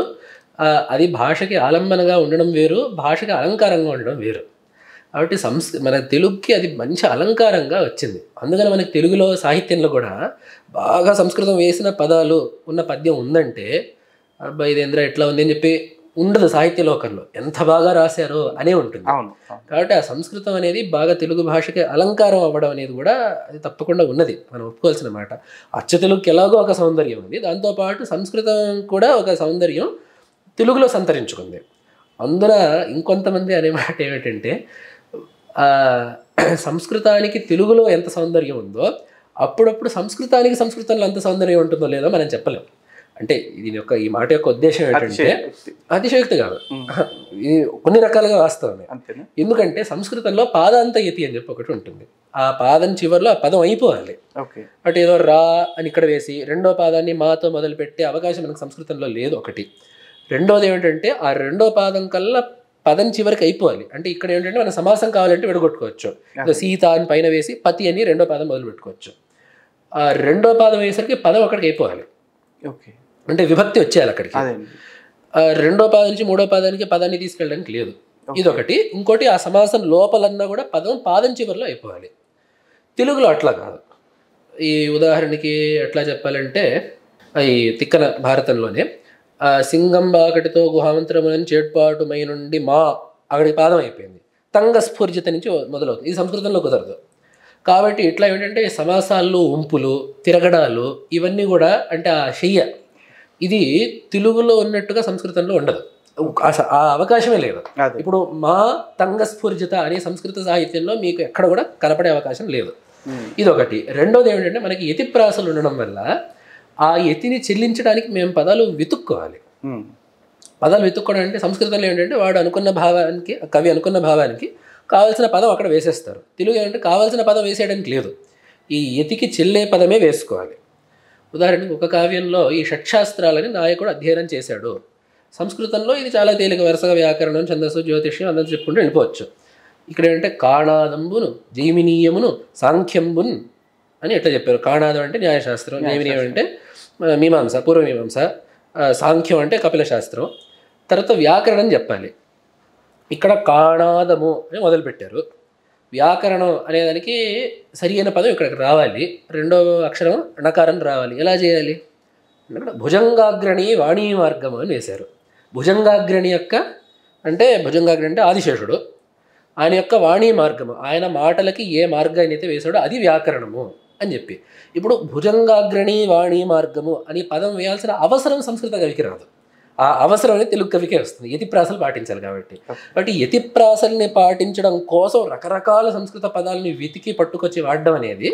అది భాషకి ఆలంబనగా ఉండడం వేరు, భాషకి అలంకారంగా ఉండడం వేరు. కాబట్టి మన తెలుగుకి అది మంచి అలంకారంగా వచ్చింది. అందుకని మనకి తెలుగులో సాహిత్యంలో కూడా బాగా సంస్కృతం వేసిన పదాలు ఉన్న పద్యం ఉందంటే అబ్బా ఇదేంద్ర ఎట్లా ఉంది అని చెప్పి ఉండదు. సాహిత్య లోకంలో ఎంత బాగా రాశారో అనే ఉంటుంది. కాబట్టి ఆ సంస్కృతం అనేది బాగా తెలుగు భాషకి అలంకారం అవ్వడం అనేది కూడా అది తప్పకుండా ఉన్నది, మనం ఒప్పుకోవాల్సిన మాట. అచ్చ తెలుగుకి ఎలాగో ఒక సౌందర్యం ఉంది, దాంతోపాటు సంస్కృతం కూడా ఒక సౌందర్యం తెలుగులో సంతరించుకుంది. అందున ఇంకొంతమంది అనే మాట ఏమిటంటే సంస్కృతానికి తెలుగులో ఎంత సౌందర్యం ఉందో అప్పుడప్పుడు సంస్కృతానికి సంస్కృతంలో అంత సౌందర్యం ఉంటుందో లేదో మనం చెప్పలేం. అంటే ఈ మాట యొక్క ఉద్దేశం ఏంటంటే అతిశయోక్తి కాదు, ఇది కొన్ని రకాలుగా వాస్తవమే. ఎందుకంటే సంస్కృతంలో పాదాంత యతి అని చెప్పి ఒకటి ఉంటుంది. ఆ పాదం చివరిలో ఆ పదం అయిపోవాలి. అటు ఏదో రా అని ఇక్కడ వేసి రెండో పాదాన్ని మాతో మొదలు పెట్టే అవకాశం మనకు సంస్కృతంలో లేదు ఒకటి. రెండోది ఏమిటంటే ఆ రెండో పాదం కల్లా పదం చివరికి అయిపోవాలి. అంటే ఇక్కడ ఏంటంటే మనం సమాసం కావాలంటే విడగొట్టుకోవచ్చు. సీత అని పైన వేసి పతి అని రెండో పాదం మొదలు పెట్టుకోవచ్చు. ఆ రెండో పాదం వేసరికి పదం అక్కడికి అయిపోవాలి, అంటే విభక్తి వచ్చేయాలి అక్కడికి. రెండో పాదం నుంచి మూడో పాదానికి పదాన్ని తీసుకెళ్ళడానికి లేదు, ఇదొకటి. ఇంకోటి ఆ సమాసం లోపలన్నా కూడా పాదం చివరిలో అయిపోవాలి. తెలుగులో అట్లా కాదు. ఈ ఉదాహరణకి ఎట్లా చెప్పాలంటే ఈ తిక్కన భారతంలోనే సింగం బాకటితో గుహామంత్రములని చేట్పాటు మై నుండి మా అక్కడికి పాదం అయిపోయింది, తంగ స్ఫూర్జిత నుంచి మొదలవుతుంది. ఇది సంస్కృతంలో కుదరదు. కాబట్టి ఇట్లా ఏంటంటే సమాసాలు, ఉంపులు, తిరగడాలు ఇవన్నీ కూడా అంటే ఆ శయ్య ఇది తెలుగులో ఉన్నట్టుగా సంస్కృతంలో ఉండదు, ఆ అవకాశమే లేదు. ఇప్పుడు మా తంగస్ఫూర్జిత అనే సంస్కృత సాహిత్యంలో మీకు ఎక్కడ కూడా కనపడే అవకాశం లేదు, ఇదొకటి. రెండోది ఏమిటంటే మనకి యతిప్రాసలు ఉండడం వల్ల ఆ యతిని చెల్లించడానికి మేము పదాలు వెతుక్కోవాలి. పదాలు వెతుక్కోవడం అంటే సంస్కృతంలో ఏంటంటే వాడు అనుకున్న భావానికి, కవి అనుకున్న భావానికి కావాల్సిన పదం అక్కడ వేసేస్తారు. తెలుగు ఏంటంటే కావాల్సిన పదం వేసేయడానికి లేదు, ఈ యతికి చెల్లే పదమే వేసుకోవాలి. ఉదాహరణకి ఒక కావ్యంలో ఈ షట్శాస్త్రాలని నాయకుడు అధ్యయనం చేశాడు. సంస్కృతంలో ఇది చాలా తేలిక, వరుసగా వ్యాకరణం, ఛందస్సు, జ్యోతిష్యం అంతా చెప్పుకుంటూ వెళ్ళిపోవచ్చు. ఇక్కడ ఏంటంటే కాణాదంబును, జైమినీయమును, సాంఖ్యంబున్ అని ఎట్లా చెప్పారు. కాణాదం అంటే న్యాయశాస్త్రం, జైమినీయం అంటే మీమాంస, పూర్వమీమాంస, సాంఖ్యం అంటే కపిల శాస్త్రం, తర్వాత వ్యాకరణం చెప్పాలి. ఇక్కడ కాణాదము అని మొదలుపెట్టారు. వ్యాకరణం అనేదానికి సరి అయిన పదం ఇక్కడికి రావాలి, రెండో అక్షరం ణకారం రావాలి. ఎలా చేయాలి అంటే భుజంగాగ్రణి వాణీ మార్గము అని వేశారు. భుజంగాగ్రణి యొక్క అంటే భుజంగాగ్రణి అంటే ఆదిశేషుడు, ఆయన యొక్క వాణీ మార్గము, ఆయన మాటలకి ఏ మార్గాన్ని అయితే వేశాడో అది వ్యాకరణము అని చెప్పి. ఇప్పుడు భుజంగాగ్రణి వాణీ మార్గము అని పదం వేయాల్సిన అవసరం సంస్కృత కవికి రాదు, ఆ అవసరం అనేది తెలుగు కవికే వస్తుంది. యతిప్రాసలు పాటించాలి కాబట్టి. బట్ యతిప్రాసల్ని పాటించడం కోసం రకరకాల సంస్కృత పదాలని వెతికి పట్టుకొచ్చి వాడడం అనేది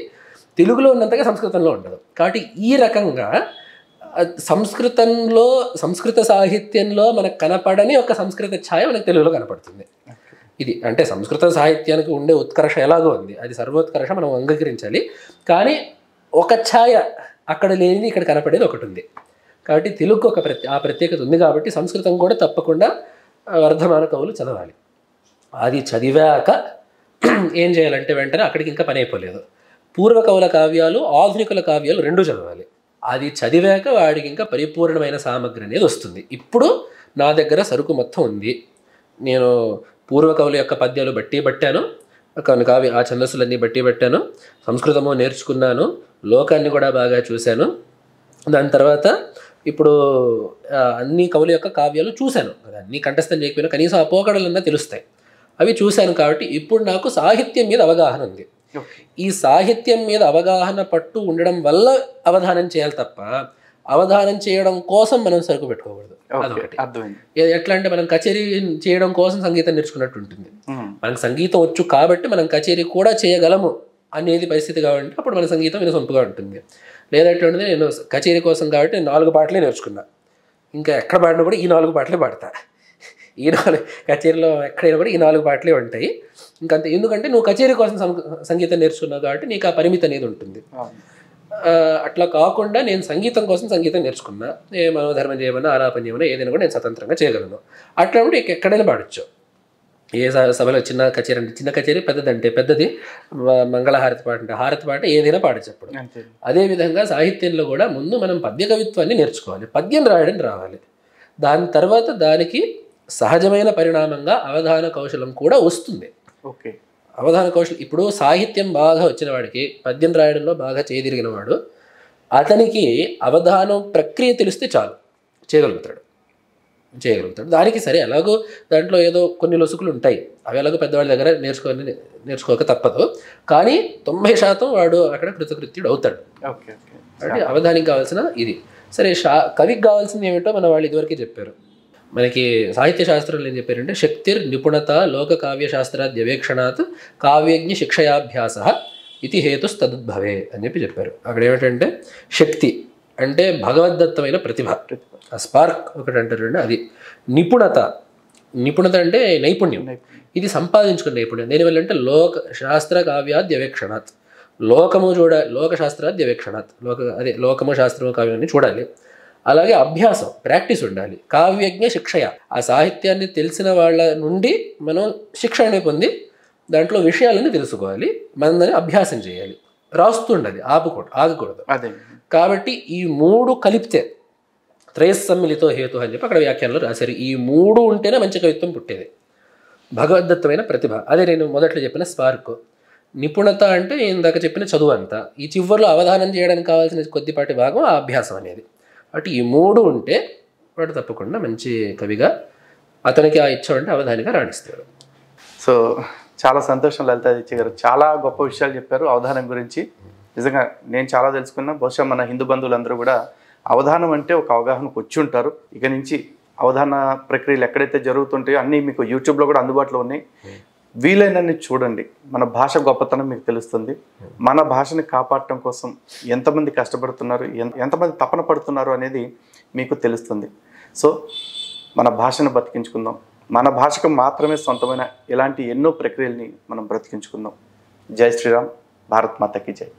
తెలుగులో ఉన్నంతగా సంస్కృతంలో ఉండదు. కాబట్టి ఈ రకంగా సంస్కృతంలో, సంస్కృత సాహిత్యంలో మనకు కనపడని ఒక సంస్కృత ఛాయ మనకు తెలుగులో కనపడుతుంది. ఇది అంటే సంస్కృత సాహిత్యానికి ఉండే ఉత్కర్ష ఎలాగో ఉంది, అది సర్వోత్కర్ష మనం అంగీకరించాలి. కానీ ఒక ఛాయ అక్కడ లేనిది ఇక్కడ కనపడేది ఒకటి ఉంది. కాబట్టి తెలుగుకు ఒక ఆ ప్రత్యేకత ఉంది. కాబట్టి సంస్కృతం కూడా తప్పకుండా వర్ధమాన కవులు చదవాలి. అది చదివాక ఏం చేయాలంటే వెంటనే అక్కడికి ఇంకా పని అయిపోలేదు, పూర్వ కవుల కావ్యాలు, ఆధునికుల కావ్యాలు రెండూ చదవాలి. అది చదివాక వాడికి ఇంకా పరిపూర్ణమైన సామగ్రి అనేది వస్తుంది. ఇప్పుడు నా దగ్గర సరుకు మొత్తం ఉంది, నేను పూర్వ కవుల యొక్క పద్యాలు బట్టి పట్టాను, కొన్ని కావ్య ఆ ఛందస్సులన్నీ బట్టి పట్టాను, సంస్కృతము నేర్చుకున్నాను, లోకాన్ని కూడా బాగా చూశాను. దాని తర్వాత ఇప్పుడు అన్ని కవుల యొక్క కావ్యాలు చూశాను, అన్నీ కంఠస్థం చేయకపోయినా కనీసం అపోకడలన్నా తెలుస్తాయి, అవి చూశాను. కాబట్టి ఇప్పుడు నాకు సాహిత్యం మీద అవగాహన ఉంది. ఈ సాహిత్యం మీద అవగాహన పట్టు ఉండడం వల్ల అవధానం చేయాలి తప్ప అవధానం చేయడం కోసం మనం సరుకు పెట్టుకోకూడదు. అదొకటి. ఎట్లా అంటే మనం కచేరీ చేయడం కోసం సంగీతం నేర్చుకున్నట్టు ఉంటుంది. మనకు సంగీతం వచ్చు కాబట్టి మనం కచేరీ కూడా చేయగలము అనేది పరిస్థితి కాబట్టి అప్పుడు మన సంగీతం వినసొంపుగా ఉంటుంది. లేదంటే నేను కచేరీ కోసం కాబట్టి 4 పాటలే నేర్చుకున్నా, ఇంకా ఎక్కడ పాడినా కూడా ఈ 4 పాటలే పాడతా, ఈ 4 కచేరీలో ఎక్కడైనా కూడా ఈ 4 పాటలే ఉంటాయి ఇంకంతే. ఎందుకంటే నువ్వు కచేరీ కోసం సంగీతం నేర్చుకున్నావు కాబట్టి నీకు ఆ పరిమితి అనేది ఉంటుంది. అట్లా కాకుండా నేను సంగీతం కోసం సంగీతం నేర్చుకున్నా, ఏ మనోధర్మం చేయమన్నా, ఆలాపన చేయమన్నా, ఏదైనా కూడా నేను స్వతంత్రంగా చేయగలను. అట్లాంటి ఎక్కడైనా పాడచ్చు. ఏ సభలో చిన్న కచేరీ అంటే చిన్న కచేరీ, పెద్దదంటే పెద్దది, మంగళహారతి పాట అంటే హారతి పాట, ఏదైనా పాట చెప్పడం. అదేవిధంగా సాహిత్యంలో కూడా ముందు మనం పద్య కవిత్వాన్ని నేర్చుకోవాలి, పద్యం రాయడం రావాలి. దాని తర్వాత దానికి సహజమైన పరిణామంగా అవధాన కౌశలం కూడా వస్తుంది. ఓకే, అవధాన కౌశలం ఇప్పుడు సాహిత్యం బాగా వచ్చిన వాడికి, పద్యం రాయడంలో బాగా చేయదిరిగిన వాడు, అతనికి అవధానం ప్రక్రియ తెలిస్తే చాలు చేయగలుగుతాడు. దానికి సరే ఎలాగో దాంట్లో ఏదో కొన్ని లొసుకులు ఉంటాయి, అవి ఎలాగో పెద్దవాళ్ళ దగ్గర నేర్చుకోక తప్పదు. కానీ 90% వాడు అక్కడ కృతకృత్యుడు అవుతాడు. అంటే అవధానికి కావాల్సిన ఇది సరే. కవికి కావాల్సింది ఏమిటో మన వాళ్ళు ఇదివరకే చెప్పారు. మనకి సాహిత్య శాస్త్రంలో ఏం చెప్పారంటే శక్తిర్ నిపుణత లోక కావ్య శాస్త్రాద్యవేక్షణాత్ కావ్యజ్ఞ శిక్షయాభ్యాస ఇది హేతుస్తదుద్భవే అని చెప్పారు. అక్కడ ఏమిటంటే శక్తి అంటే భగవద్దత్తమైన ప్రతిభ, ఆ స్పార్క్ ఒకటి అంటారండి, అది. నిపుణత అంటే నైపుణ్యం, ఇది సంపాదించుకున్న నైపుణ్యం. దేనివల్ల అంటే లోక శాస్త్ర కావ్యాద్యవేక్షణాత్, లోకశాస్త్రాద్యవేక్షణాత్, లోకము శాస్త్రము కావ్యాన్ని చూడాలి. అలాగే అభ్యాసం, ప్రాక్టీస్ ఉండాలి. కావ్యజ్ఞ శిక్షయ, ఆ సాహిత్యాన్ని తెలిసిన వాళ్ళ నుండి మనం శిక్షణ పొంది దాంట్లో విషయాలను తెలుసుకోవాలి, మనం దాన్ని అభ్యాసం చేయాలి. రాస్తుండాలి, ఆగకూడదు. కాబట్టి ఈ 3 కలిపితే త్రయస్సమ్మిళితో హేతు అని చెప్పి అక్కడ వ్యాఖ్యానంలో రాశారు. ఈ 3 ఉంటేనే మంచి కవిత్వం పుట్టేది. భగవద్దత్తమైన ప్రతిభ, అదే నేను మొదట్లో చెప్పిన స్పార్క్. నిపుణత అంటే ఇందాక చెప్పిన చదువు అంతా, ఈ చివరిలో అవధానం చేయడానికి కావాల్సిన కొద్దిపాటి భాగం ఆ అభ్యాసం అనేది. అటు ఈ 3 ఉంటే వాడు తప్పకుండా మంచి కవిగా, అతనికి ఆ ఇచ్చాడంటే అవధానిగా రాణిస్తాడు. సో చాలా సంతోషం లలితాదిత్య గారు, చాలా గొప్ప విషయాలు చెప్పారు అవధానం గురించి. నిజంగా నేను చాలా తెలుసుకున్నా. బహుశా మన హిందూ బంధువులందరూ కూడా అవధానం అంటే ఒక అవగాహనకు వచ్చి ఉంటారు. ఇక నుంచి అవధాన ప్రక్రియలు ఎక్కడైతే జరుగుతుంటాయో అన్నీ మీకు యూట్యూబ్లో కూడా అందుబాటులో ఉన్నాయి. వీలైనన్ని చూడండి. మన భాష గొప్పతనం మీకు తెలుస్తుంది. మన భాషని కాపాడటం కోసం ఎంతమంది కష్టపడుతున్నారు, ఎంతమంది తపన పడుతున్నారు అనేది మీకు తెలుస్తుంది. సో మన భాషను బతికించుకుందాం. మన భాషకు మాత్రమే సొంతమైన ఇలాంటి ఎన్నో ప్రక్రియల్ని మనం బ్రతికించుకుందాం. జై శ్రీరామ్. భారత్ మాతకి జై.